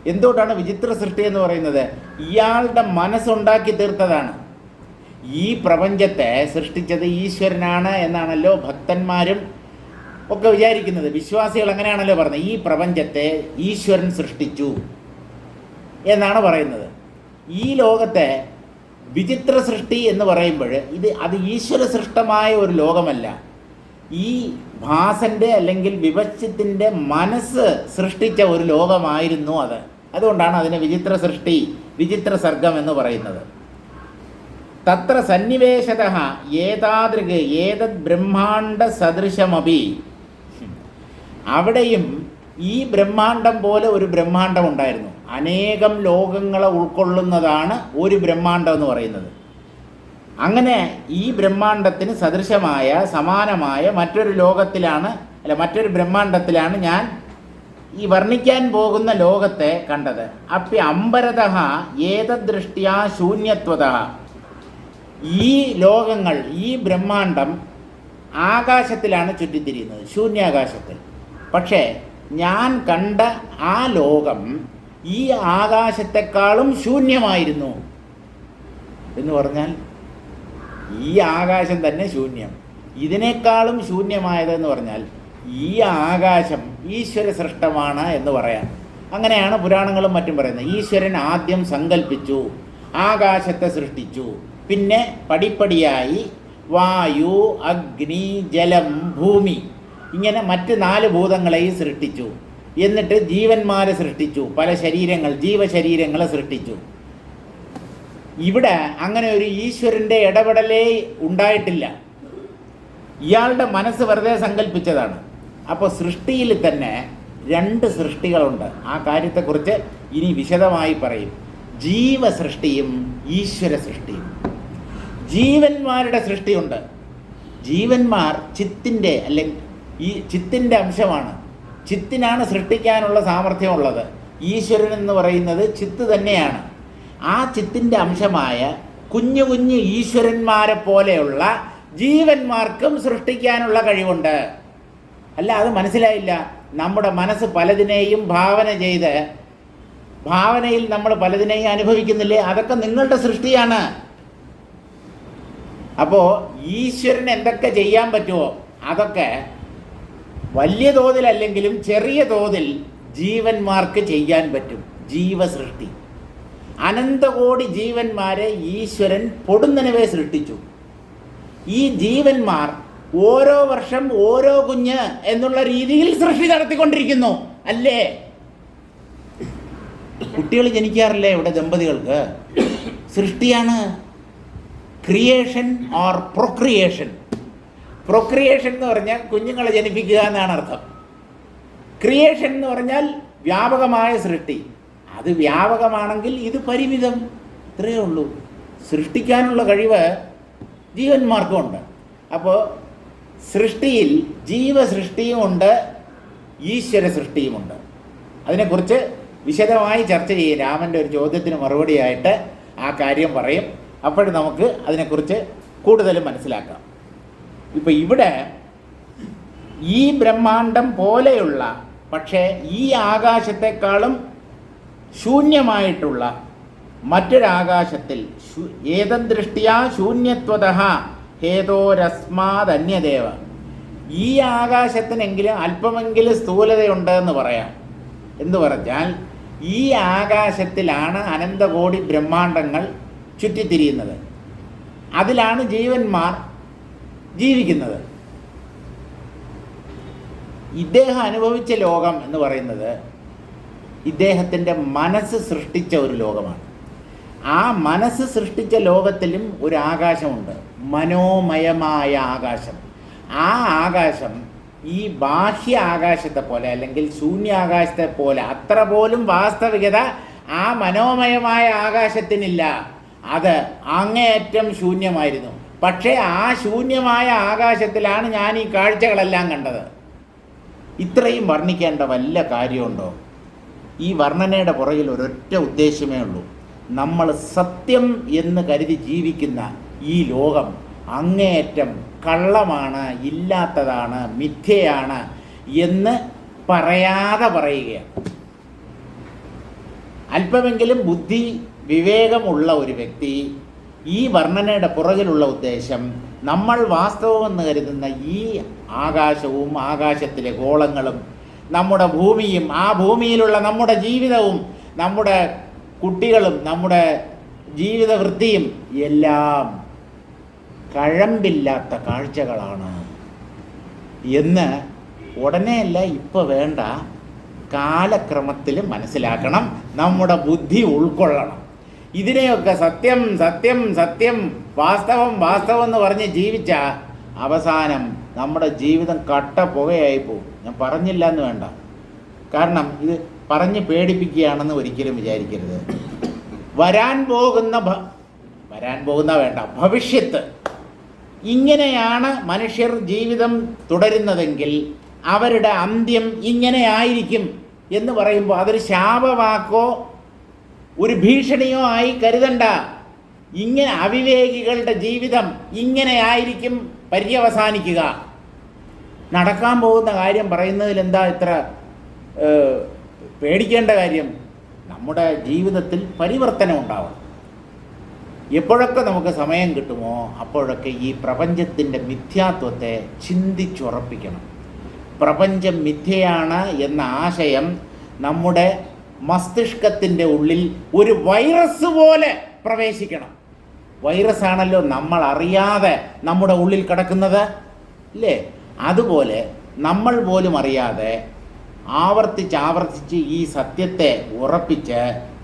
എന്തുകൊണ്ടാണ് വിചിത്ര സൃഷ്ടി എന്ന് പറയുന്നത്? ഇയാളുടെ മനസ്സുണ്ടാക്കി തീർത്തതാണ്. ഈ പ്രപഞ്ചത്തെ സൃഷ്ടിച്ചത് ഈശ്വരനാണ് എന്നാണല്ലോ ഭക്തന്മാരും ഒക്കെ വിചാരിക്കുന്നത്. വിശ്വാസികൾ അങ്ങനെയാണല്ലോ പറയുന്നത്, ഈ പ്രപഞ്ചത്തെ ഈശ്വരൻ സൃഷ്ടിച്ചു എന്നാണ് പറയുന്നത്. ഈ ലോകത്തെ വിചിത്ര സൃഷ്ടി എന്ന് പറയുമ്പോൾ അത് ഈശ്വര സൃഷ്ടമായ ഒരു ലോകമല്ല. ഈ ഭാസൻ്റെ അല്ലെങ്കിൽ വിപശ്യത്തിൻ്റെ മനസ്സ് സൃഷ്ടിച്ച ഒരു ലോകമായിരുന്നു അത്. അതുകൊണ്ടാണ് അതിനെ വിചിത്ര സൃഷ്ടി, വിചിത്ര സർഗം എന്ന് പറയുന്നത്. തത്ര സന്നിവേശതഃ ഏതാദൃഗ് ഏതദ് ബ്രഹ്മാണ്ഡ സദൃശമപി, അവിടെയും ഈ ബ്രഹ്മാണ്ഡം പോലെ ഒരു ബ്രഹ്മാണ്ഡം ഉണ്ടായിരുന്നു. അനേകം ലോകങ്ങളെ ഉൾക്കൊള്ളുന്നതാണ് ഒരു ബ്രഹ്മാണ്ഡം എന്ന് പറയുന്നത്. അങ്ങനെ ഈ ബ്രഹ്മാണ്ഡത്തിന് സദൃശമായ സമാനമായ മറ്റൊരു ബ്രഹ്മാണ്ഡത്തിലാണ് ഞാൻ ഈ വർണ്ണിക്കാൻ പോകുന്ന ലോകത്തെ കണ്ടത്. അപ്യ അമ്പരതഃ ഏതദൃഷ്ട്യാ ശൂന്യത്വതഃ, ഈ ലോകങ്ങൾ, ഈ ബ്രഹ്മാണ്ഡം ആകാശത്തിലാണ് ചുറ്റിത്തിരിയുന്നത്, ശൂന്യാകാശത്തിൽ. പക്ഷേ ഞാൻ കണ്ട ആ ലോകം ഈ ആകാശത്തെക്കാളും ശൂന്യമായിരുന്നു എന്ന് പറഞ്ഞാൽ ഈ ആകാശം തന്നെ ശൂന്യം. ഇതിനേക്കാളും ശൂന്യമായതെന്ന് പറഞ്ഞാൽ ഈ ആകാശം ഈശ്വര സൃഷ്ടമാണ് എന്ന് പറയാം. അങ്ങനെയാണ് പുരാണങ്ങളും മറ്റും പറയുന്നത്. ഈശ്വരൻ ആദ്യം സങ്കല്പിച്ചു, ആകാശത്തെ സൃഷ്ടിച്ചു, പിന്നെ പടിപ്പടിയായി വായു, അഗ്നി, ജലം, ഭൂമി, ഇങ്ങനെ മറ്റ് 4 ഭൂതങ്ങളെയും സൃഷ്ടിച്ചു. എന്നിട്ട് ജീവന്മാരെ സൃഷ്ടിച്ചു, പല ശരീരങ്ങൾ, ജീവശരീരങ്ങളെ സൃഷ്ടിച്ചു. ഇവിടെ അങ്ങനെ ഒരു ഈശ്വരൻ്റെ ഇടപെടലേ ഉണ്ടായിട്ടില്ല. ഇയാളുടെ മനസ്സ് വെറുതെ സങ്കല്പിച്ചതാണ്. അപ്പോൾ സൃഷ്ടിയിൽ തന്നെ 2 സൃഷ്ടികളുണ്ട്. ആ കാര്യത്തെക്കുറിച്ച് ഇനി വിശദമായി പറയും. ജീവസൃഷ്ടിയും ഈശ്വര സൃഷ്ടിയും. ജീവന്മാരുടെ സൃഷ്ടിയുണ്ട്. ജീവന്മാർ ചിത്തിൻ്റെ ഈ ചിത്തിൻ്റെ അംശമാണ്. ചിത്തിനാണ് സൃഷ്ടിക്കാനുള്ള സാമർഥ്യമുള്ളത്. ഈശ്വരൻ എന്ന് പറയുന്നത് ചിത്ത് തന്നെയാണ്. ആ ചിത്തിൻ്റെ അംശമായ കുഞ്ഞു കുഞ്ഞു ഈശ്വരന്മാരെ പോലെയുള്ള ജീവന്മാർക്കും സൃഷ്ടിക്കാനുള്ള കഴിവുണ്ട്. അല്ല, അത് മനസ്സിലായില്ല. നമ്മുടെ മനസ്സ് പലതിനെയും ഭാവനയിൽ നമ്മൾ പലതിനെയും അനുഭവിക്കുന്നില്ലേ? അതൊക്കെ നിങ്ങളുടെ സൃഷ്ടിയാണ്. അപ്പോൾ ഈശ്വരൻ എന്തൊക്കെ ചെയ്യാൻ പറ്റുമോ അതൊക്കെ വലിയ തോതിലല്ലെങ്കിലും ചെറിയ തോതിൽ ജീവന്മാർക്ക് ചെയ്യാൻ പറ്റും. ജീവസൃഷ്ടി അനന്തകോടി ജീവന്മാരെ ഈശ്വരൻ പൊടുന്നനവേ സൃഷ്ടിച്ചു. ഈ ജീവന്മാർ ഓരോ വർഷം ഓരോ കുഞ്ഞ് എന്നുള്ള രീതിയിൽ സൃഷ്ടി നടത്തിക്കൊണ്ടിരിക്കുന്നു. അല്ലേ? കുട്ടികൾ ജനിക്കാറില്ലേ ഇവിടെ ദമ്പതികൾക്ക്? സൃഷ്ടിയാണ്. Creation or procreation. പ്രൊക്രിയേഷൻ എന്ന് പറഞ്ഞാൽ കുഞ്ഞുങ്ങളെ ജനിപ്പിക്കുക എന്നാണ് അർത്ഥം. ക്രിയേഷൻ എന്ന് പറഞ്ഞാൽ വ്യാപകമായ സൃഷ്ടി. അത് വ്യാപകമാണെങ്കിൽ ഇത് പരിമിതം. ഇത്രയേ ഉള്ളൂ. സൃഷ്ടിക്കാനുള്ള കഴിവ് ജീവന്മാർക്കുമുണ്ട്. അപ്പോൾ സൃഷ്ടിയിൽ ജീവസൃഷ്ടിയുമുണ്ട്, ഈശ്വര സൃഷ്ടിയുമുണ്ട്. അതിനെക്കുറിച്ച് വിശദമായി ചർച്ച ചെയ്യും. രാമൻ്റെ ഒരു ചോദ്യത്തിന് മറുപടിയായിട്ട് ആ കാര്യം പറയും. അപ്പോഴും നമുക്ക് അതിനെക്കുറിച്ച് കൂടുതലും മനസ്സിലാക്കാം. ഇപ്പം ഇവിടെ ഈ ബ്രഹ്മാണ്ടം പോലെയുള്ള, പക്ഷേ ഈ ആകാശത്തെക്കാളും ശൂന്യമായിട്ടുള്ള മറ്റൊരാകാശത്തിൽ ഏതദൃഷ്ട്യാ ശൂന്യത്വതഃ ഹേതോരസ്മാദന്യദേവ, ഈ ആകാശത്തിനെങ്കിലും അല്പമെങ്കിലും സ്ഥൂലതയുണ്ടെന്ന് പറയാം. എന്ന് പറഞ്ഞാൽ ഈ ആകാശത്തിലാണ് അനന്തകോടി ബ്രഹ്മാണ്ടങ്ങൾ ചുറ്റിത്തിരിയുന്നത്. അതിലാണ് ജീവന്മാർ ജീവിക്കുന്നത്. ഇദ്ദേഹം അനുഭവിച്ച ലോകം എന്ന് പറയുന്നത് ഇദ്ദേഹത്തിൻ്റെ മനസ്സ് സൃഷ്ടിച്ച ഒരു ലോകമാണ്. ആ മനസ്സ് സൃഷ്ടിച്ച ലോകത്തിലും ഒരു ആകാശമുണ്ട്, മനോമയമായ ആകാശം. ആ ആകാശം ഈ ബാഹ്യ ആകാശത്തെ പോലെ അല്ലെങ്കിൽ ശൂന്യാകാശത്തെ പോലെ അത്ര പോലും വാസ്തവികത ആ മനോമയമായ ആകാശത്തിനില്ല. അത് അങ്ങേയറ്റം ശൂന്യമായിരുന്നു. പക്ഷേ ആ ശൂന്യമായ ആകാശത്തിലാണ് ഞാൻ ഈ കാഴ്ചകളെല്ലാം കണ്ടത്. ഇത്രയും വർണ്ണിക്കേണ്ട വല്ല കാര്യമുണ്ടോ? ഈ വർണ്ണനയുടെ പുറകിൽ ഒരൊറ്റ ഉദ്ദേശ്യമേ ഉള്ളൂ. നമ്മൾ സത്യം എന്ന് കരുതി ജീവിക്കുന്ന ഈ ലോകം അങ്ങേയറ്റം കള്ളമാണ്, ഇല്ലാത്തതാണ്, മിഥ്യയാണ് എന്ന് പറയാതെ പറയുകയാണ്. അല്പമെങ്കിലും ബുദ്ധി വിവേകമുള്ള ഒരു വ്യക്തി ഈ വർണ്ണനയുടെ പുറകിലുള്ള ഉദ്ദേശം നമ്മൾ വാസ്തവമെന്ന് കരുതുന്ന ഈ ആകാശവും ആകാശത്തിലെ ഗോളങ്ങളും നമ്മുടെ ഭൂമിയും ആ ഭൂമിയിലുള്ള നമ്മുടെ ജീവിതവും നമ്മുടെ കുട്ടികളും നമ്മുടെ ജീവിത വൃത്തിയും എല്ലാം കഴമ്പില്ലാത്ത കാഴ്ചകളാണ് എന്ന് ഉടനെയല്ല, ഇപ്പോൾ വേണ്ട, കാലക്രമത്തിൽ മനസ്സിലാക്കണം. നമ്മുടെ ബുദ്ധി ഉൾക്കൊള്ളണം. ഇതിനെയൊക്കെ സത്യം സത്യം സത്യം, വാസ്തവം വാസ്തവം എന്ന് പറഞ്ഞ് ജീവിച്ച അവസാനം നമ്മുടെ ജീവിതം കട്ട പുകയായി പോകും. ഞാൻ പറഞ്ഞില്ല എന്ന് വേണ്ട, കാരണം ഇത് പറഞ്ഞ് പേടിപ്പിക്കുകയാണെന്ന് ഒരിക്കലും വിചാരിക്കരുത്. വരാൻ പോകുന്ന വേണ്ട, ഭവിഷ്യത്ത് ഇങ്ങനെയാണ് മനുഷ്യർ ജീവിതം തുടരുന്നതെങ്കിൽ അവരുടെ അന്ത്യം ഇങ്ങനെ ആയിരിക്കും എന്ന് പറയുമ്പോൾ അതൊരു ശാപവാക്കോ ഒരു ഭീഷണിയോ ആയി കരുതണ്ട. ഇങ്ങനെ അവിവേകികളുടെ ജീവിതം ഇങ്ങനെ ആയിരിക്കും പര്യവസാനിക്കുക. നടക്കാൻ പോകുന്ന കാര്യം പറയുന്നതിൽ എന്താ ഇത്ര പേടിക്കേണ്ട കാര്യം? നമ്മുടെ ജീവിതത്തിൽ പരിവർത്തനം ഉണ്ടാവണം. എപ്പോഴൊക്കെ നമുക്ക് സമയം കിട്ടുമോ അപ്പോഴൊക്കെ ഈ പ്രപഞ്ചത്തിൻ്റെ മിഥ്യാത്വത്തെ ചിന്തിച്ചുറപ്പിക്കണം. പ്രപഞ്ചം മിഥ്യയാണ് എന്ന ആശയം നമ്മുടെ മസ്തിഷ്കത്തിൻ്റെ ഉള്ളിൽ ഒരു വൈറസ് പോലെ പ്രവേശിക്കണം. വൈറസാണല്ലോ നമ്മൾ അറിയാതെ നമ്മുടെ ഉള്ളിൽ കിടക്കുന്നത്, ഇല്ലേ? അതുപോലെ നമ്മൾ പോലും അറിയാതെ ആവർത്തിച്ച് ഈ സത്യത്തെ ഉറപ്പിച്ച്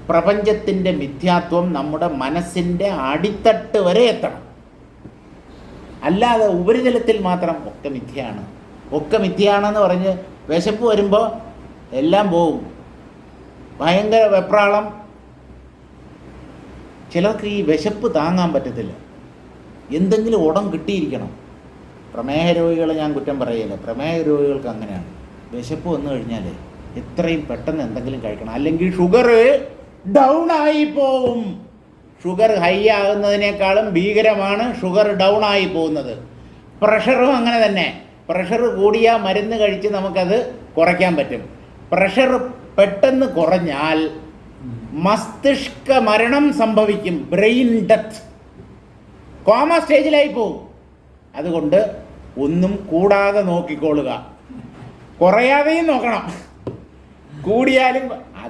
പ്രപഞ്ചത്തിൻ്റെ മിഥ്യാത്വം നമ്മുടെ മനസ്സിൻ്റെ അടിത്തട്ട് വരെ എത്തണം. അല്ലാതെ ഉപരിതലത്തിൽ മാത്രം ഒക്കെ മിഥ്യയാണെന്ന് പറഞ്ഞ് വിശപ്പ് വരുമ്പോൾ എല്ലാം പോവും. ഭയങ്കര വെപ്രാളം. ചിലർക്ക് ഈ വിശപ്പ് താങ്ങാൻ പറ്റത്തില്ല, എന്തെങ്കിലും ഉടം കിട്ടിയിരിക്കണം. പ്രമേഹ രോഗികളെ ഞാൻ കുറ്റം പറയില്ല, പ്രമേഹ രോഗികൾക്ക് അങ്ങനെയാണ്. വിശപ്പ് വന്നു കഴിഞ്ഞാൽ എത്രയും പെട്ടെന്ന് എന്തെങ്കിലും കഴിക്കണം, അല്ലെങ്കിൽ ഷുഗർ ഡൗൺ ആയി പോവും. ഷുഗർ ഹൈ ആകുന്നതിനേക്കാളും ഭീകരമാണ് ഷുഗർ ഡൗൺ ആയി പോകുന്നത്. പ്രഷറും അങ്ങനെ തന്നെ. പ്രഷർ കൂടിയാൽ മരുന്ന് കഴിച്ച് നമുക്കത് കുറയ്ക്കാൻ പറ്റും. പ്രഷർ പെട്ടെന്ന് കുറഞ്ഞാൽ മസ്തിഷ്ക മരണം സംഭവിക്കും, ബ്രെയിൻ ഡെത്ത്, കോമ സ്റ്റേജിലായി പോവും. അതുകൊണ്ട് ഒന്നും കൂടാതെ നോക്കിക്കൊള്ളുക, കുറയാതെയും നോക്കണം. കൂടിയാലും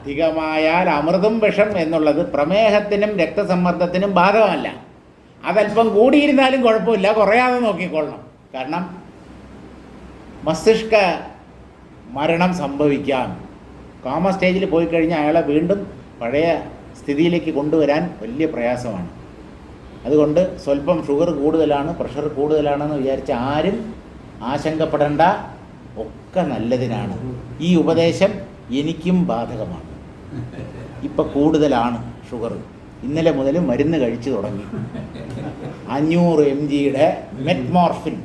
അധികമായാൽ അമൃതും വിഷം എന്നുള്ളത് പ്രമേഹത്തിനും രക്തസമ്മർദ്ദത്തിനും ബാധകമല്ല. അതല്പം കൂടിയിരുന്നാലും കുഴപ്പമില്ല, കുറയാതെ നോക്കിക്കൊള്ളണം. കാരണം മസ്തിഷ്ക മരണം സംഭവിക്കാം. കോമ സ്റ്റേജിൽ പോയി കഴിഞ്ഞാൽ അയാളെ വീണ്ടും പഴയ സ്ഥിതിയിലേക്ക് കൊണ്ടുവരാൻ വലിയ പ്രയാസമാണ്. അതുകൊണ്ട് സ്വല്പം ഷുഗർ കൂടുതലാണ്, പ്രഷർ കൂടുതലാണെന്ന് വിചാരിച്ച് ആരും ആശങ്കപ്പെടേണ്ട, ഒക്കെ നല്ലതിനാണ്. ഈ ഉപദേശം എനിക്കും ബാധകമാണ്. ഇപ്പം കൂടുതലാണ് ഷുഗർ. ഇന്നലെ മുതൽ മരുന്ന് കഴിച്ചു തുടങ്ങി. 500 mg മെറ്റ്മോർഫിൻ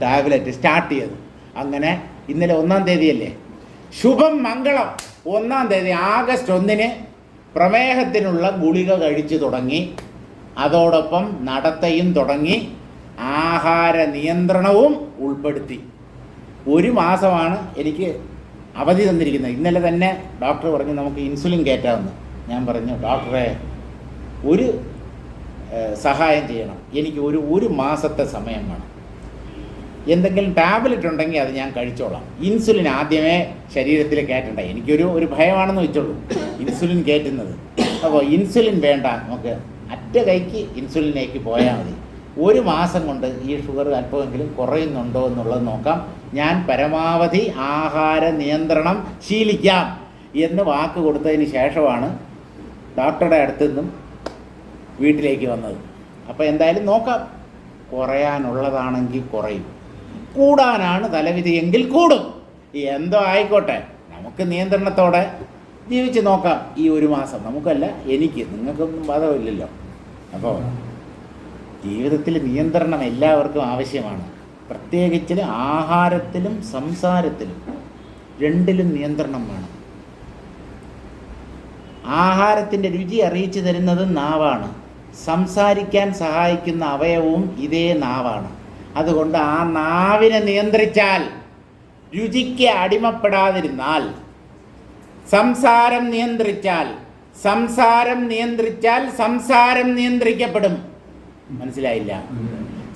ടാബ്ലറ്റ് സ്റ്റാർട്ട് ചെയ്തു. അങ്ങനെ ഇന്നലെ 1-ാം തീയതിയല്ലേ, ശുഭം മംഗളം. 1-ാം തീയതി ആഗസ്റ്റ് 1-ന് പ്രമേഹത്തിനുള്ള ഗുളിക കഴിച്ചു തുടങ്ങി. അതോടൊപ്പം നടത്തയും തുടങ്ങി, ആഹാര നിയന്ത്രണവും ഉൾപ്പെടുത്തി. 1 മാസമാണ് എനിക്ക് അവധി തന്നിരിക്കുന്നത്. ഇന്നലെ തന്നെ ഡോക്ടർ പറഞ്ഞു നമുക്ക് ഇൻസുലിൻ കയറ്റാമെന്ന്. ഞാൻ പറഞ്ഞു ഡോക്ടറെ ഒരു സഹായം ചെയ്യണം, എനിക്ക് ഒരു മാസത്തെ സമയം വേണം. എന്തെങ്കിലും ടാബ്ലറ്റ് ഉണ്ടെങ്കിൽ അത് ഞാൻ കഴിച്ചോളാം. ഇൻസുലിൻ ആദ്യമേ ശരീരത്തിൽ കയറ്റണ്ട. എനിക്കൊരു ഭയമാണെന്ന് വെച്ചോളൂ ഇൻസുലിൻ കയറ്റുന്നത്. അപ്പോൾ ഇൻസുലിൻ വേണ്ട, നമുക്ക് അറ്റ കൈക്ക് ഇൻസുലിനേക്ക് പോയാൽ മതി. 1 മാസം കൊണ്ട് ഈ ഷുഗർ അല്പമെങ്കിലും കുറയുന്നുണ്ടോ എന്നുള്ളത് നോക്കാം. ഞാൻ പരമാവധി ആഹാര നിയന്ത്രണം ശീലിക്കാം എന്ന് വാക്ക് കൊടുത്തതിന് ശേഷമാണ് ഡോക്ടറുടെ അടുത്തു നിന്നും വീട്ടിലേക്ക് വന്നത്. അപ്പോൾ എന്തായാലും നോക്കാം. കുറയാനുള്ളതാണെങ്കിൽ കുറയും, കൂടാനാണ് തലവിധിയെങ്കിൽ കൂടും. എന്തോ ആയിക്കോട്ടെ, നമുക്ക് നിയന്ത്രണത്തോടെ ജീവിച്ച് നോക്കാം ഈ 1 മാസം. നമുക്കല്ല, എനിക്ക്, നിങ്ങൾക്കൊന്നും ബാധകമില്ലല്ലോ. അപ്പോൾ ജീവിതത്തിൽ നിയന്ത്രണം എല്ലാവർക്കും ആവശ്യമാണ്. പ്രത്യേകിച്ച് ആഹാരത്തിലും സംസാരത്തിലും, രണ്ടിലും നിയന്ത്രണം വേണം. ആഹാരത്തിൻ്റെ രുചി അറിയിച്ചു തരുന്നത് നാവാണ്. സംസാരിക്കാൻ സഹായിക്കുന്ന അവയവവും ഇതേ നാവാണ്. അതുകൊണ്ട് ആ നാവിനെ നിയന്ത്രിച്ചാൽ, രുചിക്ക് അടിമപ്പെടാതിരുന്നാൽ, സംസാരം നിയന്ത്രിച്ചാൽ സംസാരം നിയന്ത്രിക്കപ്പെടും. മനസ്സിലായില്ല?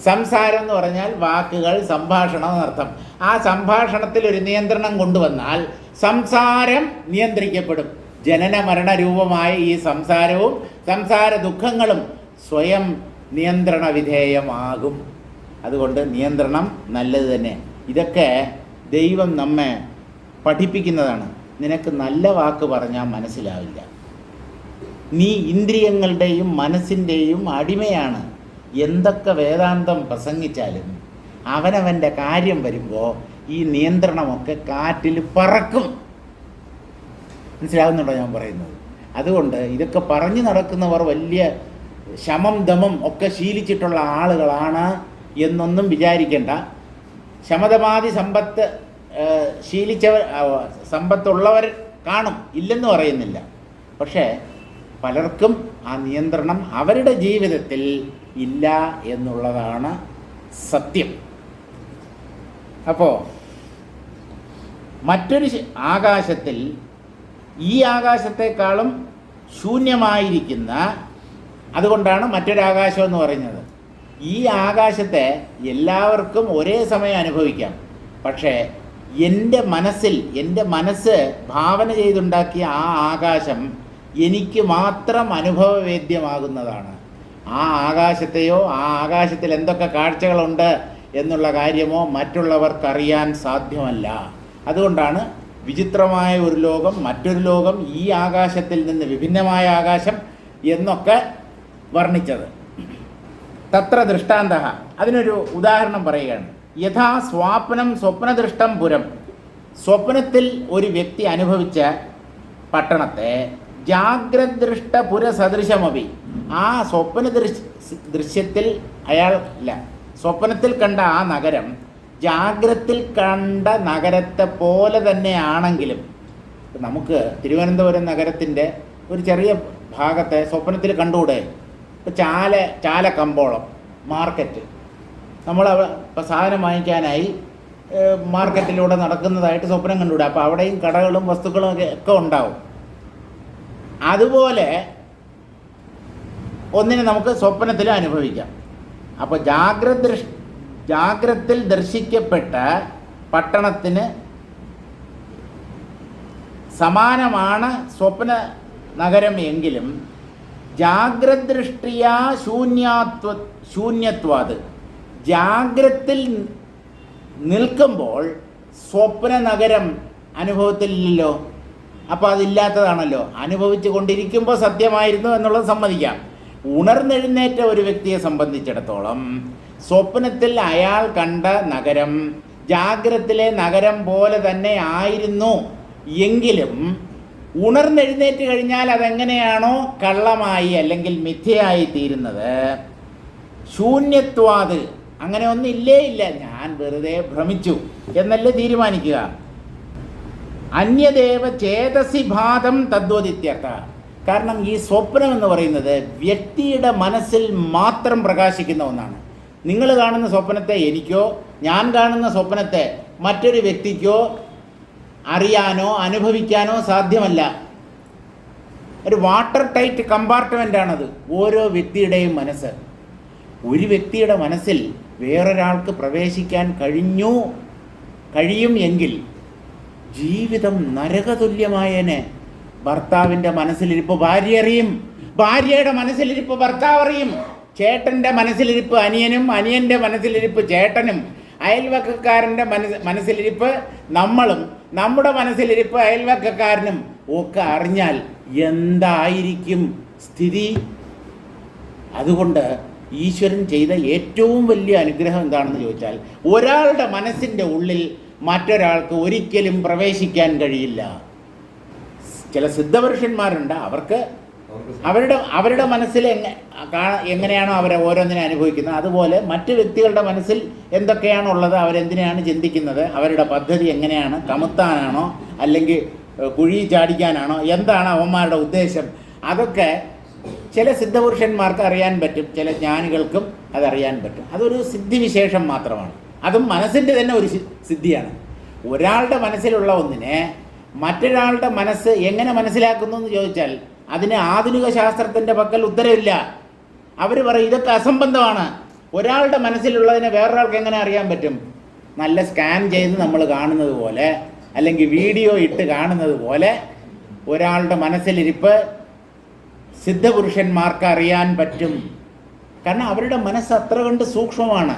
സംസാരം എന്ന് പറഞ്ഞാൽ വാക്കുകൾ, സംഭാഷണം എന്നർത്ഥം. ആ സംഭാഷണത്തിൽ ഒരു നിയന്ത്രണം കൊണ്ടുവന്നാൽ സംസാരം നിയന്ത്രിക്കപ്പെടും. ജനന മരണ രൂപമായ ഈ സംസാരവും സംസാര ദുഃഖങ്ങളും സ്വയം നിയന്ത്രണ വിധേയമാകും. അതുകൊണ്ട് നിയന്ത്രണം നല്ലത് തന്നെ. ഇതൊക്കെ ദൈവം നമ്മെ പഠിപ്പിക്കുന്നതാണ്. നിനക്ക് നല്ല വാക്ക് പറഞ്ഞാൽ മനസ്സിലാവില്ല. നീ ഇന്ദ്രിയങ്ങളുടെയും മനസ്സിൻ്റെയും അടിമയാണ്. എന്തൊക്കെ വേദാന്തം പ്രസംഗിച്ചാലും അവനവൻ്റെ കാര്യം വരുമ്പോൾ ഈ നിയന്ത്രണമൊക്കെ കാറ്റിൽ പറക്കും. മനസ്സിലാകുന്നുണ്ടോ ഞാൻ പറയുന്നത്? അതുകൊണ്ട് ഇതൊക്കെ പറഞ്ഞു നടക്കുന്നവർ വലിയ ശമം ദമം ഒക്കെ ശീലിച്ചിട്ടുള്ള ആളുകളാണ് എന്നൊന്നും വിചാരിക്കേണ്ട. ശമതമാതി സമ്പത്ത് ശീലിച്ചവർ, സമ്പത്തുള്ളവർ കാണും, ഇല്ലെന്ന് പറയുന്നില്ല. പക്ഷേ പലർക്കും ആ നിയന്ത്രണം അവരുടെ ജീവിതത്തിൽ ഇല്ല എന്നുള്ളതാണ് സത്യം. അപ്പോൾ മറ്റൊരു ആകാശത്തിൽ, ഈ ആകാശത്തെക്കാളും ശൂന്യമായിരിക്കുന്ന, അതുകൊണ്ടാണ് മറ്റൊരാകാശം എന്ന് പറയുന്നത്. ഈ ആകാശത്തെ എല്ലാവർക്കും ഒരേ സമയം അനുഭവിക്കാം. പക്ഷേ എൻ്റെ മനസ്സ് ഭാവന ചെയ്തുണ്ടാക്കിയ ആ ആകാശം എനിക്ക് മാത്രം അനുഭവവേദ്യമാകുന്നതാണ്. ആ ആകാശത്തെയോ ആ ആകാശത്തിൽ എന്തൊക്കെ കാഴ്ചകളുണ്ട് എന്നുള്ള കാര്യമോ മറ്റുള്ളവർക്കറിയാൻ സാധ്യമല്ല. അതുകൊണ്ടാണ് വിചിത്രമായ ഒരു ലോകം, മറ്റൊരു ലോകം, ഈ ആകാശത്തിൽ നിന്ന് വിഭിന്നമായ ആകാശം എന്നൊക്കെ വർണ്ണിച്ചത്. തത്ര ദൃഷ്ടാന്ത, അതിനൊരു ഉദാഹരണം പറയുകയാണ്. യഥാ സ്വാപ്നം സ്വപ്നദൃഷ്ടം പുരം, സ്വപ്നത്തിൽ ഒരു വ്യക്തി അനുഭവിച്ച പട്ടണത്തെ ജാഗ്രദൃഷ്ട പുരസദൃശമപി, ആ ദൃശ്യത്തിൽ സ്വപ്നത്തിൽ കണ്ട ആ നഗരം ജാഗ്രത്തിൽ കണ്ട നഗരത്തെ പോലെ തന്നെയാണെങ്കിലും, നമുക്ക് തിരുവനന്തപുരം നഗരത്തിൻ്റെ ഒരു ചെറിയ ഭാഗത്തെ സ്വപ്നത്തിൽ കണ്ടുകൂടെ? ഇപ്പോൾ ചാല കമ്പോളം മാർക്കറ്റ്, നമ്മൾ ഇപ്പോൾ സാധനം വാങ്ങിക്കാനായി മാർക്കറ്റിലൂടെ നടക്കുന്നതായിട്ട് സ്വപ്നം കണ്ടുകൂടെ? അപ്പോൾ അവിടെയും കടകളും വസ്തുക്കളും ഒക്കെ ഉണ്ടാവും. അതുപോലെ ഒന്നിനെ നമുക്ക് സ്വപ്നത്തിലും അനുഭവിക്കാം. അപ്പോൾ ജാഗ്രത്തിൽ ദർശിക്കപ്പെട്ട പട്ടണത്തിന് സമാനമാണ് സ്വപ്ന നഗരം എങ്കിലും ജാഗ്രദൃഷ്ടിയാ ശൂന്യത്വാത്, ജാഗ്രത്തിൽ നിൽക്കുമ്പോൾ സ്വപ്ന നഗരം അനുഭവത്തിലില്ലല്ലോ. അപ്പോൾ അതില്ലാത്തതാണല്ലോ. അനുഭവിച്ചു കൊണ്ടിരിക്കുമ്പോൾ സത്യമായിരുന്നു എന്നുള്ളത് സമ്മതിക്കാം. ഉണർന്നെഴുന്നേറ്റ ഒരു വ്യക്തിയെ സംബന്ധിച്ചിടത്തോളം സ്വപ്നത്തിൽ അയാൾ കണ്ട നഗരം ജാഗ്രത്തിലെ നഗരം പോലെ തന്നെ ആയിരുന്നു എങ്കിലും ഉണർന്നെഴുന്നേറ്റ് കഴിഞ്ഞാൽ അതെങ്ങനെയാണോ കള്ളമായി അല്ലെങ്കിൽ മിഥ്യയായി തീരുന്നത്, ശൂന്യത്വാത്, അങ്ങനെ ഒന്നും ഇല്ല, ഞാൻ വെറുതെ ഭ്രമിച്ചു എന്നല്ലേ തീരുമാനിക്കുക. അന്യദേവ ചേതസി ഭാതം തദ്വദിത്യർത്ഥ. കാരണം ഈ സ്വപ്നം എന്ന് പറയുന്നത് വ്യക്തിയുടെ മനസ്സിൽ മാത്രം പ്രകാശിക്കുന്ന ഒന്നാണ്. നിങ്ങൾ കാണുന്ന സ്വപ്നത്തെ എനിക്കോ ഞാൻ കാണുന്ന സ്വപ്നത്തെ മറ്റൊരു വ്യക്തിക്കോ അറിയാനോ അനുഭവിക്കാനോ സാധ്യമല്ല. ഒരു വാട്ടർ ടൈറ്റ് കമ്പാർട്ട്മെൻ്റാണത് ഓരോ വ്യക്തിയുടെയും മനസ്സ്. ഒരു വ്യക്തിയുടെ മനസ്സിൽ വേറൊരാൾക്ക് പ്രവേശിക്കാൻ കഴിയും എങ്കിൽ ജീവിതം നരകതുല്യമായേനെ. ഭർത്താവിൻ്റെ മനസ്സിലിരിപ്പ് ഭാര്യ അറിയും, ഭാര്യയുടെ മനസ്സിലിരിപ്പ് ഭർത്താവ് അറിയും, ചേട്ടൻ്റെ മനസ്സിലിരിപ്പ് അനിയനും, അനിയൻ്റെ മനസ്സിലിരിപ്പ് ചേട്ടനും, അയൽവക്കക്കാരൻ്റെ മനസ്സിലിരിപ്പ് നമ്മളും, നമ്മുടെ മനസ്സിലിരിപ്പ് അയൽവക്കക്കാരനും ഒക്കെ അറിഞ്ഞാൽ എന്തായിരിക്കും സ്ഥിതി? അതുകൊണ്ട് ഈശ്വരൻ ചെയ്ത ഏറ്റവും വലിയ അനുഗ്രഹം എന്താണെന്ന് ചോദിച്ചാൽ, ഒരാളുടെ മനസ്സിൻ്റെ ഉള്ളിൽ മറ്റൊരാൾക്ക് ഒരിക്കലും പ്രവേശിക്കാൻ കഴിയില്ല. ചില സിദ്ധപുരുഷന്മാരുണ്ട്, അവർക്ക് അവരുടെ മനസ്സിൽ എങ്ങനെയാണോ അവരെ ഓരോന്നിനെ അനുഭവിക്കുന്നത് അതുപോലെ മറ്റു വ്യക്തികളുടെ മനസ്സിൽ എന്തൊക്കെയാണോ ഉള്ളത്, അവരെന്തിനാണ് ചിന്തിക്കുന്നത്, അവരുടെ പദ്ധതി എങ്ങനെയാണ്, കമുത്താനാണോ അല്ലെങ്കിൽ കുഴി ചാടിക്കാനാണോ, എന്താണ് അവന്മാരുടെ ഉദ്ദേശം, അതൊക്കെ ചില സിദ്ധപുരുഷന്മാർക്ക് അറിയാൻ പറ്റും, ചില ജ്ഞാനികൾക്കും അതറിയാൻ പറ്റും. അതൊരു സിദ്ധിവിശേഷം മാത്രമാണ്. അതും മനസ്സിൻ്റെ തന്നെ ഒരു സിദ്ധിയാണ്. ഒരാളുടെ മനസ്സിലുള്ള ഒന്നിനെ മറ്റൊരാളുടെ മനസ്സ് എങ്ങനെ മനസ്സിലാക്കുന്നു എന്ന് ചോദിച്ചാൽ അതിന് ആധുനിക ശാസ്ത്രത്തിൻ്റെ പക്കൽ ഉത്തരവില്ല. അവർ പറയും ഇതൊക്കെ അസംബന്ധമാണ്. ഒരാളുടെ മനസ്സിലുള്ളതിനെ വേറൊരാൾക്ക് എങ്ങനെ അറിയാൻ പറ്റും? നല്ല സ്കാൻ ചെയ്ത് നമ്മൾ കാണുന്നത് പോലെ അല്ലെങ്കിൽ വീഡിയോ ഇട്ട് കാണുന്നത് പോലെ ഒരാളുടെ മനസ്സിലിരിപ്പ് സിദ്ധപുരുഷന്മാർക്ക് അറിയാൻ പറ്റും. കാരണം അവരുടെ മനസ്സ് അത്ര കണ്ട് സൂക്ഷ്മമാണ്.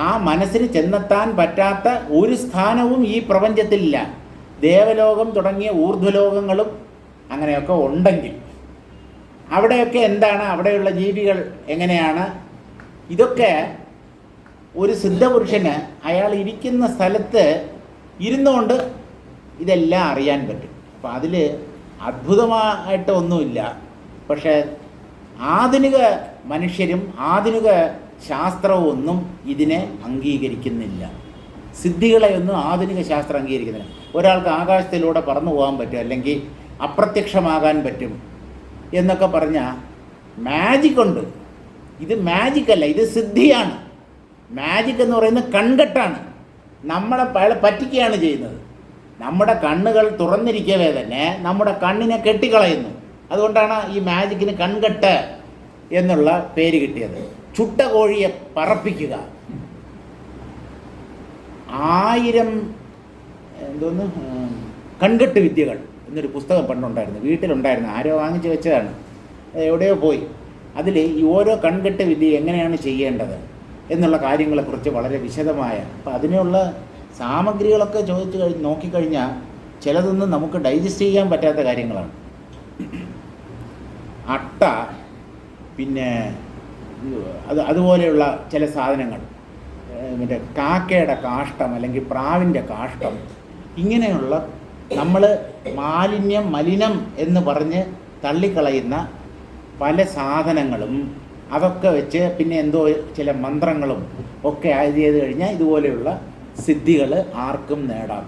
ആ മനസ്സിന് ചെന്നെത്താൻ പറ്റാത്ത ഒരു സ്ഥാനവും ഈ പ്രപഞ്ചത്തിലില്ല. ദേവലോകം തുടങ്ങിയ ഊർധ്വലോകങ്ങളും അങ്ങനെയൊക്കെ ഉണ്ടെങ്കിൽ അവിടെയൊക്കെ എന്താണ്, അവിടെയുള്ള ജീവികൾ എങ്ങനെയാണ്, ഇതൊക്കെ ഒരു സിദ്ധപുരുഷന് അയാൾ ഇരിക്കുന്ന സ്ഥലത്ത് ഇരുന്നുകൊണ്ട് ഇതെല്ലാം അറിയാൻ പറ്റും. അപ്പം അതിൽ അത്ഭുതമായിട്ട് ഒന്നുമില്ല. പക്ഷേ ആധുനിക മനുഷ്യരും ആധുനിക ശാസ്ത്രവും ഒന്നും ഇതിനെ അംഗീകരിക്കുന്നില്ല. സിദ്ധികളെയൊന്നും ആധുനിക ശാസ്ത്രം അംഗീകരിക്കുന്നില്ല. ഒരാൾക്ക് ആകാശത്തിലൂടെ പറന്നു പോകാൻ പറ്റും, അല്ലെങ്കിൽ അപ്രത്യക്ഷമാകാൻ പറ്റും എന്നൊക്കെ പറഞ്ഞാൽ മാജിക്കുണ്ട്. ഇത് മാജിക്കല്ല, ഇത് സിദ്ധിയാണ്. മാജിക് എന്ന് പറയുന്നത് കൺകെട്ടാണ്. നമ്മളെ പറ്റിക്കുകയാണ് ചെയ്യുന്നത്. നമ്മുടെ കണ്ണുകൾ തുറന്നിരിക്കവേ തന്നെ നമ്മുടെ കണ്ണിനെ കെട്ടിക്കളയുന്നു. അതുകൊണ്ടാണ് ഈ മാജിക്കിന് കൺകെട്ട് എന്നുള്ള പേര് കിട്ടിയത്. ചുട്ട കോഴിയെ പറപ്പിക്കുക. 1000 കൺകെട്ട് വിദ്യകൾ എന്നൊരു പുസ്തകം പണ്ടുണ്ടായിരുന്നു, വീട്ടിലുണ്ടായിരുന്നു, ആരോ വാങ്ങിച്ച് വെച്ചതാണ്, എവിടെയോ പോയി. അതിൽ ഈ ഓരോ കൺകെട്ട് വിദ്യ എങ്ങനെയാണ് ചെയ്യേണ്ടത് എന്നുള്ള കാര്യങ്ങളെക്കുറിച്ച് വളരെ വിശദമായ, അപ്പം അതിനുള്ള സാമഗ്രികളൊക്കെ നോക്കിക്കഴിഞ്ഞാൽ ചിലതൊന്നും നമുക്ക് ഡൈജസ്റ്റ് ചെയ്യാൻ പറ്റാത്ത കാര്യങ്ങളാണ്. അട്ട, പിന്നെ അതുപോലെയുള്ള ചില സാധനങ്ങൾ, മറ്റേ കാക്കയുടെ കാഷ്ടം അല്ലെങ്കിൽ പ്രാവിൻ്റെ കാഷ്ടം, ഇങ്ങനെയുള്ള നമ്മൾ മലിനം എന്ന് പറഞ്ഞ് തള്ളിക്കളയുന്ന പല സാധനങ്ങളും അതൊക്കെ വെച്ച് പിന്നെ എന്തോ ചില മന്ത്രങ്ങളും ഒക്കെ ആയത് ചെയ്ത് കഴിഞ്ഞാൽ ഇതുപോലെയുള്ള സിദ്ധികൾ ആർക്കും നേടാം.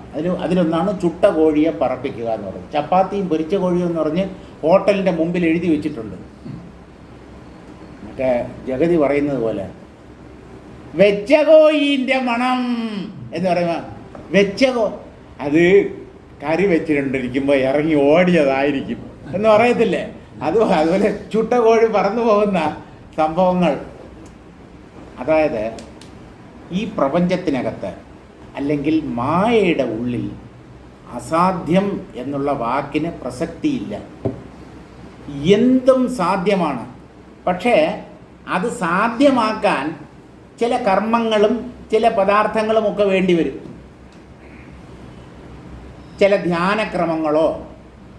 അതിലൊന്നാണ് ചുട്ട കോഴിയെ പറപ്പിക്കുക എന്ന് പറയുന്നത്. ചപ്പാത്തിയും പൊരിച്ച കോഴിയും എന്ന് പറഞ്ഞ് ഹോട്ടലിൻ്റെ മുമ്പിൽ എഴുതി വെച്ചിട്ടുണ്ട്. മറ്റേ ജഗതി പറയുന്നത് പോലെ വെച്ച കോഴിൻ്റെ മണം എന്ന് പറയുമ്പോൾ അത് കറി വെച്ചിട്ടുണ്ടിരിക്കുമ്പോൾ ഇറങ്ങി ഓടിയതായിരിക്കും എന്ന് പറയത്തില്ലേ? അതുപോലെ ചുട്ട കോഴി പറന്നു പോകുന്ന സംഭവങ്ങൾ. അതായത് ഈ പ്രപഞ്ചത്തിനകത്ത് അല്ലെങ്കിൽ മായയുടെ ഉള്ളിൽ അസാധ്യം എന്നുള്ള വാക്കിന് പ്രസക്തിയില്ല. എന്തും സാധ്യമാണ്. പക്ഷേ അത് സാധ്യമാക്കാൻ ചില കർമ്മങ്ങളും ചില പദാർത്ഥങ്ങളുമൊക്കെ വേണ്ടി വരും. ചില ധ്യാനക്രമങ്ങളോ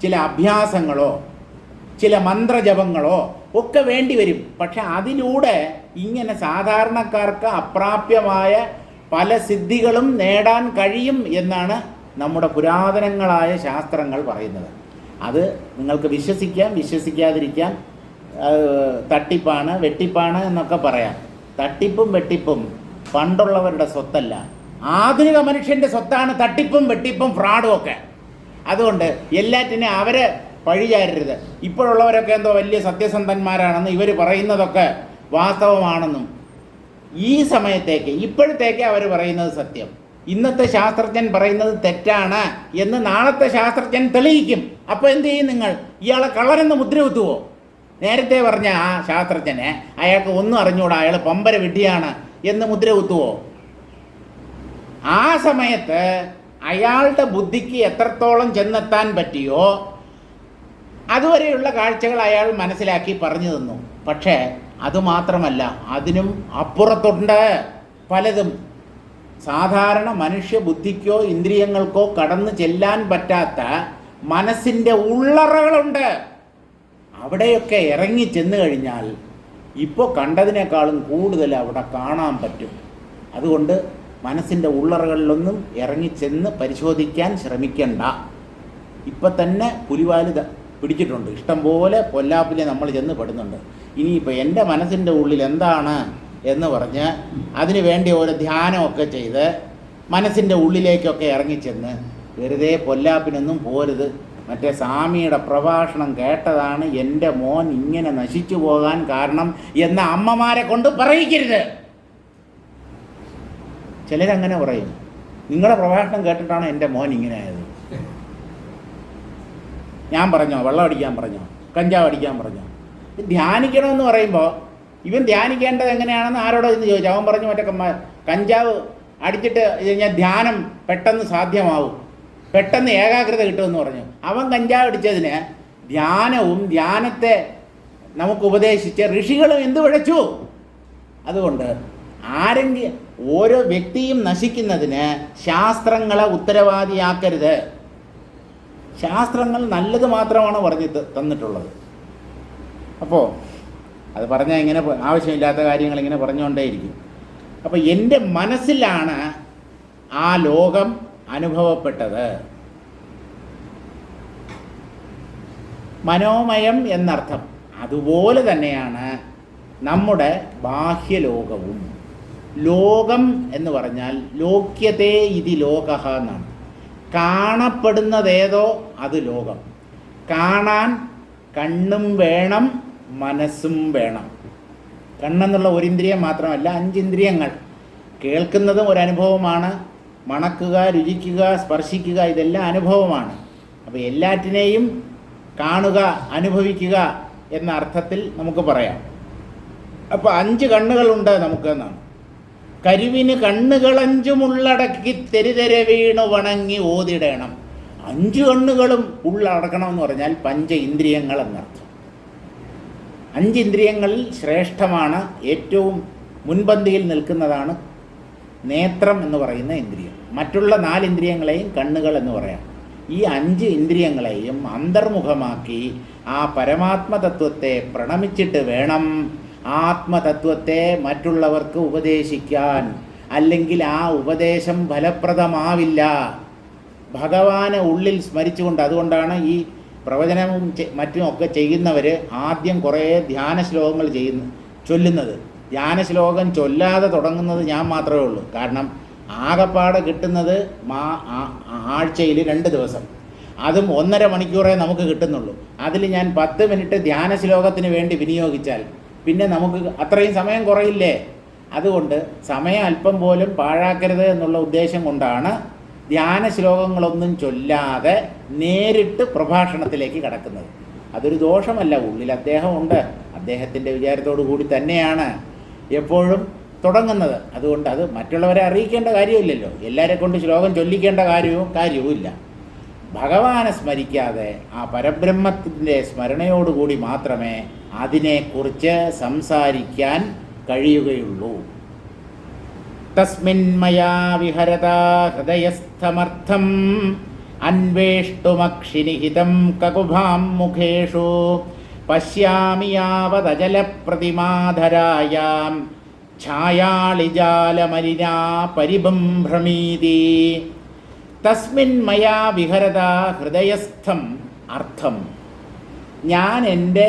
ചില അഭ്യാസങ്ങളോ ചില മന്ത്രജപങ്ങളോ ഒക്കെ വേണ്ടി വരും. പക്ഷെ അതിലൂടെ ഇങ്ങനെ സാധാരണക്കാർക്ക് അപ്രാപ്യമായ പല സിദ്ധികളും നേടാൻ കഴിയും എന്നാണ് നമ്മുടെ പുരാതനങ്ങളായ ശാസ്ത്രങ്ങൾ പറയുന്നത്. അത് നിങ്ങൾക്ക് വിശ്വസിക്കാം, വിശ്വസിക്കാതിരിക്കാം. തട്ടിപ്പാണ് വെട്ടിപ്പാണ് എന്നൊക്കെ പറയാം. തട്ടിപ്പും വെട്ടിപ്പും പണ്ടുള്ളവരുടെ സ്വത്തല്ല, ആധുനിക മനുഷ്യൻ്റെ സ്വത്താണ് തട്ടിപ്പും വെട്ടിപ്പും ഫ്രോഡും ഒക്കെ. അതുകൊണ്ട് എല്ലാറ്റിനും അവരെ പഴിചാരരുത്. ഇപ്പോഴുള്ളവരൊക്കെ എന്തോ വലിയ സത്യസന്ധന്മാരാണെന്ന് ഇവർ പറയുന്നതൊക്കെ വാസ്തവമാണെന്നും ഈ സമയത്തേക്ക് ഇപ്പോഴത്തേക്ക് അവർ പറയുന്നത് സത്യം, ഇന്നത്തെ ശാസ്ത്രജ്ഞൻ പറയുന്നത് തെറ്റാണ് എന്ന് നാളത്തെ ശാസ്ത്രജ്ഞൻ തെളിയിക്കും. അപ്പോൾ എന്ത് ചെയ്യും നിങ്ങൾ? ഇയാളെ കള്ളനെന്ന് മുദ്ര കുത്തുവോ? നേരത്തെ പറഞ്ഞ ആ ശാസ്ത്രജ്ഞനെ അയാൾക്ക് ഒന്നും അറിഞ്ഞുകൂടാ, അയാൾ പമ്പര വിഡ്ഢിയാണ് എന്ന് മുദ്ര കുത്തുവോ? ആ സമയത്ത് അയാളുടെ ബുദ്ധിക്ക് എത്രത്തോളം ചെന്നെത്താൻ പറ്റിയോ അതുവരെയുള്ള കാഴ്ചകൾ അയാൾ മനസ്സിലാക്കി പറഞ്ഞു തന്നു. പക്ഷേ അതുമാത്രമല്ല, അതിനും അപ്പുറത്തുണ്ട് പലതും. സാധാരണ മനുഷ്യ ബുദ്ധിക്കോ ഇന്ദ്രിയങ്ങൾക്കോ കടന്നു ചെല്ലാൻ പറ്റാത്ത മനസ്സിൻ്റെ ഉള്ളറകളുണ്ട്. അവിടെയൊക്കെ ഇറങ്ങി ചെന്ന് കഴിഞ്ഞാൽ ഇപ്പോൾ കണ്ടതിനേക്കാളും കൂടുതൽ അവിടെ കാണാൻ പറ്റും. അതുകൊണ്ട് മനസ്സിൻ്റെ ഉള്ളറകളിലൊന്നും ഇറങ്ങിച്ചെന്ന് പരിശോധിക്കാൻ ശ്രമിക്കണ്ട. ഇപ്പം തന്നെ പുലിവാല് പിടിച്ചിട്ടുണ്ട്, ഇഷ്ടംപോലെ പൊല്ലാപ്പിൽ നമ്മൾ ചെന്ന് പെടുന്നുണ്ട്. ഇനിയിപ്പോൾ എൻ്റെ മനസ്സിൻ്റെ ഉള്ളിൽ എന്താണ് എന്ന് പറഞ്ഞ് അതിനു വേണ്ടി ഓരോ ധ്യാനമൊക്കെ ചെയ്ത് മനസ്സിൻ്റെ ഉള്ളിലേക്കൊക്കെ ഇറങ്ങിച്ചെന്ന് വെറുതെ പൊല്ലാപ്പിനൊന്നും പോരുത്. മറ്റേ സ്വാമിയുടെ പ്രഭാഷണം കേട്ടതാണ് എൻ്റെ മോൻ ഇങ്ങനെ നശിച്ചു പോകാൻ കാരണം എന്ന അമ്മമാരെ കൊണ്ട് പറയിക്കരുത്. ചിലരങ്ങനെ പറയും, നിങ്ങളുടെ പ്രഭാഷണം കേട്ടിട്ടാണ് എൻ്റെ മോൻ ഇങ്ങനെ ആയത്. ഞാൻ പറഞ്ഞോ വെള്ളം അടിക്കാൻ പറഞ്ഞോ കഞ്ചാവ് അടിക്കാൻ പറഞ്ഞോ? ധ്യാനിക്കണമെന്ന് പറയുമ്പോൾ ഇവൻ ധ്യാനിക്കേണ്ടത് എങ്ങനെയാണെന്ന് ആരോടോ എന്ന് ചോദിച്ചു. അവൻ പറഞ്ഞു മറ്റേ കഞ്ചാവ് അടിച്ചിട്ട് കഴിഞ്ഞാൽ ധ്യാനം പെട്ടെന്ന് സാധ്യമാവും, പെട്ടെന്ന് ഏകാഗ്രത കിട്ടുമെന്ന് പറഞ്ഞു. അവൻ കഞ്ചാവ് അടിച്ചതിന് ധ്യാനവും ധ്യാനത്തെ നമുക്ക് ഉപദേശിച്ച ഋഷികളും എന്ത് പിഴച്ചു? അതുകൊണ്ട് ആരെങ്കിലും ഓരോ വ്യക്തിയും നശിക്കുന്നതിന് ശാസ്ത്രങ്ങളെ ഉത്തരവാദിയാക്കരുത്. ശാസ്ത്രങ്ങൾ നല്ലത് മാത്രമാണ് പറഞ്ഞു തന്നിട്ടുള്ളത്. അപ്പോൾ അത് പറഞ്ഞാൽ ഇങ്ങനെ ആവശ്യമില്ലാത്ത കാര്യങ്ങൾ ഇങ്ങനെ പറഞ്ഞുകൊണ്ടേയിരിക്കും. അപ്പോൾ എൻ്റെ മനസ്സിലാണ് ആ ലോകം അനുഭവപ്പെട്ടത്. മനോമയം എന്നർത്ഥം. അതുപോലെ തന്നെയാണ് നമ്മുടെ ബാഹ്യലോകവും. ലോകം എന്ന് പറഞ്ഞാൽ ലോക്യതേ ഇതി ലോകഃ എന്നാണ്. കാണപ്പെടുന്നതേതോ അത് ലോകം. കാണാൻ കണ്ണും വേണം, മനസ്സും വേണം. കണ്ണെന്നുള്ള ഒരു ഇന്ദ്രിയം മാത്രമല്ല, 5 ഇന്ദ്രിയങ്ങൾ. കേൾക്കുന്നതും ഒരു അനുഭവമാണ്, മണക്കുക, രുചിക്കുക, സ്പർശിക്കുക, ഇതെല്ലാം അനുഭവമാണ്. അപ്പോൾ എല്ലാറ്റിനെയും കാണുക, അനുഭവിക്കുക എന്ന അർത്ഥത്തിൽ നമുക്ക് പറയാം. അപ്പോൾ 5 കണ്ണുകളുണ്ട് നമുക്ക് എന്നാണ്. കരുവിന് കണ്ണുകളഞ്ചുമുള്ളടക്കി തെരുതെരെ വീണു വണങ്ങി ഓതിടണം. 5 കണ്ണുകളും ഉള്ളടക്കണമെന്ന് പറഞ്ഞാൽ പഞ്ച ഇന്ദ്രിയങ്ങൾ എന്നർത്ഥം. 5 ഇന്ദ്രിയങ്ങളിൽ ശ്രേഷ്ഠമാണ്, ഏറ്റവും മുൻപന്തിയിൽ നിൽക്കുന്നതാണ് നേത്രം എന്ന് പറയുന്ന ഇന്ദ്രിയം. മറ്റുള്ള 4 ഇന്ദ്രിയങ്ങളെയും കണ്ണുകൾ എന്ന് പറയാം. ഈ 5 ഇന്ദ്രിയങ്ങളെയും അന്തർമുഖമാക്കി ആ പരമാത്മതത്വത്തെ പ്രണമിച്ചിട്ട് വേണം ആത്മതത്വത്തെ മറ്റുള്ളവർക്ക് ഉപദേശിക്കാൻ. അല്ലെങ്കിൽ ആ ഉപദേശം ഫലപ്രദമാവില്ല. ഭഗവാനെ ഉള്ളിൽ സ്മരിച്ചുകൊണ്ട്, അതുകൊണ്ടാണ് ഈ പ്രവചനവും മറ്റുമൊക്കെ ചെയ്യുന്നവർ ആദ്യം കുറേ ധ്യാന ശ്ലോകങ്ങൾ ചൊല്ലുന്നത്. ധ്യാന ശ്ലോകം ചൊല്ലാതെ തുടങ്ങുന്നത് ഞാൻ മാത്രമേ ഉള്ളൂ. കാരണം ആകപ്പാടെ കിട്ടുന്നത് ആഴ്ചയിൽ 2 ദിവസം, അതും 1.5 മണിക്കൂറേ നമുക്ക് കിട്ടുന്നുള്ളൂ. അതിൽ ഞാൻ 10 മിനിറ്റ് ധ്യാന ശ്ലോകത്തിന് വേണ്ടി വിനിയോഗിച്ചാൽ പിന്നെ നമുക്ക് അത്രയും സമയം കുറയില്ലേ? അതുകൊണ്ട് സമയം അല്പം പോലും പാഴാക്കരുത് എന്നുള്ള ഉദ്ദേശം കൊണ്ടാണ് ധ്യാന ശ്ലോകങ്ങളൊന്നും ചൊല്ലാതെ നേരിട്ട് പ്രഭാഷണത്തിലേക്ക് കടക്കുന്നത്. അതൊരു ദോഷമല്ല. ഉള്ളിൽ അദ്ദേഹമുണ്ട്, അദ്ദേഹത്തിൻ്റെ വിചാരത്തോടു കൂടി തന്നെയാണ് എപ്പോഴും തുടങ്ങുന്നത്. അതുകൊണ്ട് അത് മറ്റുള്ളവരെ അറിയിക്കേണ്ട കാര്യമില്ലല്ലോ, എല്ലാവരെ കൊണ്ട് ശ്ലോകം ചൊല്ലിക്കേണ്ട കാര്യവും ഇല്ല. ഭഗവാനെ സ്മരിക്കാതെ ആ പരബ്രഹ്മത്തിൻ്റെ സ്മരണയോടുകൂടി മാത്രമേ അതിനെക്കുറിച്ച് സംസാരിക്കാൻ കഴിയുകയുള്ളൂ. തസ്മിന്മയാ വിഹരതാ ഹൃദയസ്ഥമർത്ഥം അന്വേഷ്ടുമക്ഷിനിഹിതം കകുഭാം മുഖേഷു പശ്യാമി യാവദജലപ്രതിമാധരായാം ഛായാളിജാലമലിനാ പരിബംഭ്രമീതി. തസ്മിൻ മയാ വിഹരതാ ഹൃദയസ്ഥം അർത്ഥം, ഞാൻ എൻ്റെ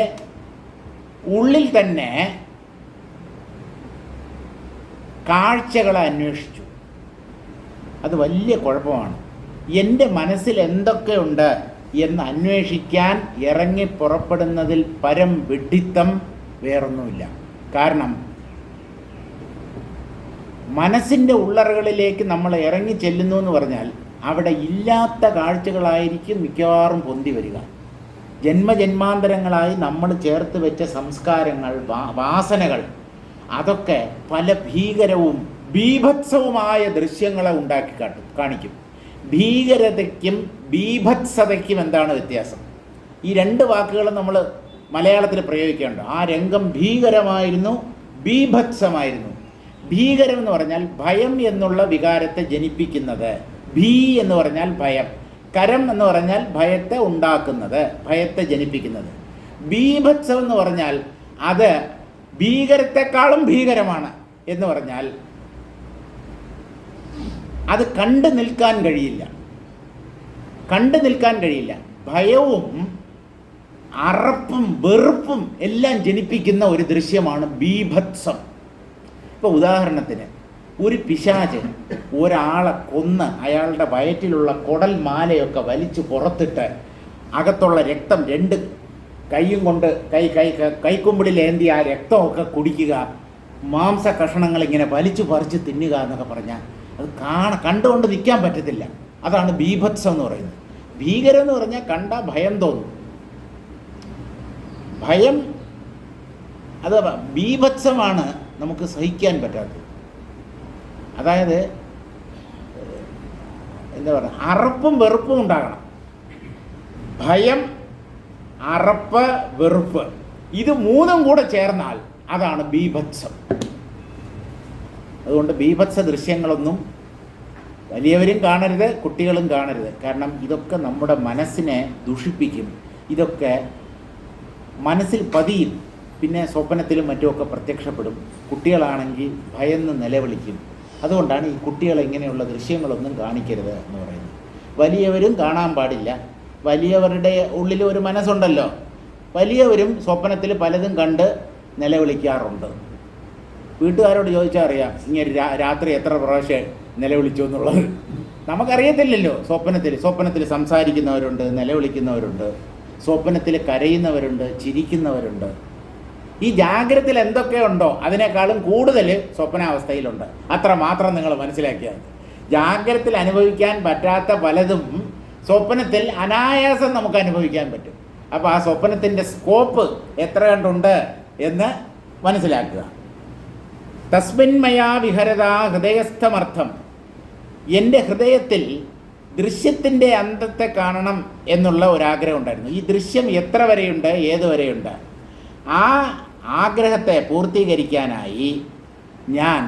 ഉള്ളിൽ തന്നെ കാഴ്ചകളെ അന്വേഷിച്ചു. അത് വലിയ കുഴപ്പമാണ്. എൻ്റെ മനസ്സിൽ എന്തൊക്കെയുണ്ട് എന്ന് അന്വേഷിക്കാൻ ഇറങ്ങി പുറപ്പെടുന്നതിൽ പരം വിഡ്ഢിത്തം വേറൊന്നുമില്ല. കാരണം മനസ്സിൻ്റെ ഉള്ളറകളിലേക്ക് നമ്മൾ ഇറങ്ങി ചെല്ലുന്നു എന്ന് പറഞ്ഞാൽ അവിടെ ഇല്ലാത്ത കാഴ്ചകളായിരിക്കും മിക്കവാറും പൊന്തി വരിക. ജന്മജന്മാന്തരങ്ങളായി നമ്മൾ ചേർത്ത് വെച്ച സംസ്കാരങ്ങൾ, വാസനകൾ, അതൊക്കെ പല ഭീകരവും ബീഭത്സവുമായ ദൃശ്യങ്ങളെ ഉണ്ടാക്കി കാണിക്കും. ഭീകരതയ്ക്കും ബീഭത്സതയ്ക്കും എന്താണ് വ്യത്യാസം? ഈ രണ്ട് വാക്കുകൾ നമ്മൾ മലയാളത്തിൽ പ്രയോഗിക്കേണ്ട. ആ രംഗം ഭീകരമായിരുന്നു, ബീഭത്സമായിരുന്നു. ഭീകരം എന്ന് പറഞ്ഞാൽ ഭയം എന്നുള്ള വികാരത്തെ ജനിപ്പിക്കുന്നത്. ഭീ എന്ന് പറഞ്ഞാൽ ഭയം, കരം എന്ന് പറഞ്ഞാൽ ഭയത്തെ ഉണ്ടാക്കുന്നത്, ഭയത്തെ ജനിപ്പിക്കുന്നത്. ബീഭത്സം എന്ന് പറഞ്ഞാൽ അത് ഭീകരത്തെക്കാളും ഭീകരമാണ് എന്ന് പറഞ്ഞാൽ അത് കണ്ടു നിൽക്കാൻ കഴിയില്ല, കണ്ടു നിൽക്കാൻ കഴിയില്ല. ഭയവും അറപ്പും വെറുപ്പും എല്ലാം ജനിപ്പിക്കുന്ന ഒരു ദൃശ്യമാണ് ബീഭത്സം. ഇപ്പോൾ ഉദാഹരണത്തിന്, ഒരു പിശാച് ഒരാളെ കൊന്ന് അയാളുടെ വയറ്റിലുള്ള കുടൽ മാലയൊക്കെ വലിച്ചു പുറത്തിട്ട് അകത്തുള്ള രക്തം രണ്ട് കൈയും കൊണ്ട് കൈക്കുമ്പിളിലേന്തി ആ രക്തമൊക്കെ കുടിക്കുക, മാംസ കഷണങ്ങൾ ഇങ്ങനെ വലിച്ചു പറിച്ച് തിന്നുക എന്നൊക്കെ പറഞ്ഞാൽ അത് കണ്ടുകൊണ്ട് നിൽക്കാൻ പറ്റത്തില്ല. അതാണ് ബീഭത്സം എന്ന് പറയുന്നത്. ഭീകരം എന്ന് പറഞ്ഞാൽ കണ്ട ഭയം തോന്നും. ഭയം അത് ബീഭത്സമാണ് നമുക്ക് സഹിക്കാൻ പറ്റാത്തത്. അതായത് എന്താ പറയുക, അറപ്പും വെറുപ്പും ഉണ്ടാകണം. ഭയം, അറപ്പ്, വെറുപ്പ്, ഇത് മൂന്നും കൂടെ ചേർന്നാൽ അതാണ് ബീഭത്സം. അതുകൊണ്ട് ബീഭത്സ ദൃശ്യങ്ങളൊന്നും വലിയവരും കാണരുത്, കുട്ടികളും കാണരുത്. കാരണം ഇതൊക്കെ നമ്മുടെ മനസ്സിനെ ദുഷിപ്പിക്കും. ഇതൊക്കെ മനസ്സിൽ പതിയും, പിന്നെ സ്വപ്നത്തിലും മറ്റുമൊക്കെ പ്രത്യക്ഷപ്പെടും. കുട്ടികളാണെങ്കിൽ ഭയന്ന് നിലവിളിക്കും. അതുകൊണ്ടാണ് ഈ കുട്ടികളെ ഇങ്ങനെയുള്ള ദൃശ്യങ്ങളൊന്നും കാണിക്കരുത് എന്ന് പറയുന്നത്. വലിയവരും കാണാൻ പാടില്ല. വലിയവരുടെ ഉള്ളിൽ ഒരു മനസ്സുണ്ടല്ലോ. വലിയവരും സ്വപ്നത്തിൽ പലതും കണ്ട് നിലവിളിക്കാറുണ്ട്. വീട്ടുകാരോട് ചോദിച്ചാൽ അറിയാം ഇങ്ങനെ രാത്രി എത്ര പ്രാവശ്യം നിലവിളിച്ചു എന്നുള്ളത്. നമുക്കറിയത്തില്ലല്ലോ. സ്വപ്നത്തിൽ സംസാരിക്കുന്നവരുണ്ട്, നിലവിളിക്കുന്നവരുണ്ട്, സ്വപ്നത്തിൽ കരയുന്നവരുണ്ട്, ചിരിക്കുന്നവരുണ്ട്. ഈ ജാഗ്രതയിൽ എന്തൊക്കെയുണ്ടോ അതിനേക്കാളും കൂടുതൽ സ്വപ്നാവസ്ഥയിലുണ്ട്. അത്ര മാത്രം നിങ്ങൾ മനസ്സിലാക്കിയാൽ. ജാഗ്രതയിൽ അനുഭവിക്കാൻ പറ്റാത്ത പലതും സ്വപ്നത്തിൽ അനായാസം നമുക്ക് അനുഭവിക്കാൻ പറ്റും. അപ്പോൾ ആ സ്വപ്നത്തിൻ്റെ സ്കോപ്പ് എത്ര കണ്ടുണ്ട് എന്ന് മനസ്സിലാക്കുക. തസ്മിന്മയാ വിഹരതാ ഹൃദയസ്ഥമർത്ഥം, എൻ്റെ ഹൃദയത്തിൽ ദൃശ്യത്തിൻ്റെ അന്തത്തെ കാണണം എന്നുള്ള ഒരാഗ്രഹം ഉണ്ടായിരുന്നു. ഈ ദൃശ്യം എത്ര വരെയുണ്ട്, ഏതുവരെയുണ്ട്, ആ ആഗ്രഹത്തെ പൂർത്തീകരിക്കാനായി ഞാൻ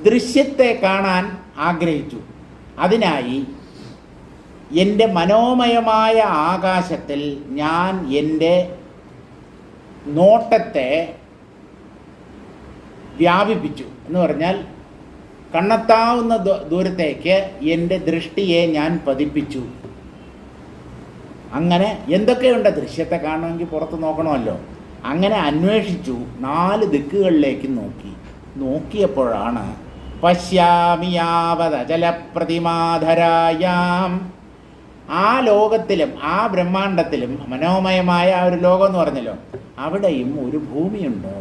ദൃശ്യത്തെ കാണാൻ ആഗ്രഹിച്ചു. അതിനായി എൻ്റെ മനോമയമായ ആകാശത്തിൽ ഞാൻ എൻ്റെ നോട്ടത്തെ വ്യാപിപ്പിച്ചു. എന്ന് പറഞ്ഞാൽ കണ്ണെത്താവുന്ന ദൂരത്തേക്ക് എൻ്റെ ദൃഷ്ടിയെ ഞാൻ പതിപ്പിച്ചു. അങ്ങനെ എന്തൊക്കെയുണ്ട്, ദൃശ്യത്തെ കാണണമെങ്കിൽ പുറത്ത് നോക്കണമല്ലോ. അങ്ങനെ അന്വേഷിച്ചു, 4 ദിക്കുകളിലേക്ക് നോക്കിയപ്പോഴാണ് പശ്യാമി യാവദജലപ്രതിമാധരായാം, ആ ലോകത്തിലും ആ ബ്രഹ്മാണ്ടത്തിലും മനോമയമായ ആ ഒരു ലോകം എന്ന് പറഞ്ഞല്ലോ, അവിടെയും ഒരു ഭൂമിയുണ്ടോ.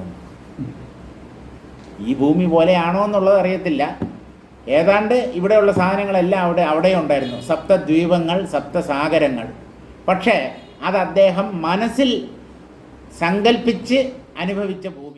ഈ ഭൂമി പോലെയാണോ എന്നുള്ളത് അറിയത്തില്ല. ഏതാണ്ട് ഇവിടെയുള്ള സാധനങ്ങളെല്ലാം അവിടെ ഉണ്ടായിരുന്നു. സപ്തദ്വീപങ്ങൾ, സപ്തസാഗരങ്ങൾ. പക്ഷേ അത് അദ്ദേഹം മനസ്സിൽ സങ്കല്പിച്ച് അനുഭവിച്ച ഭൂമി.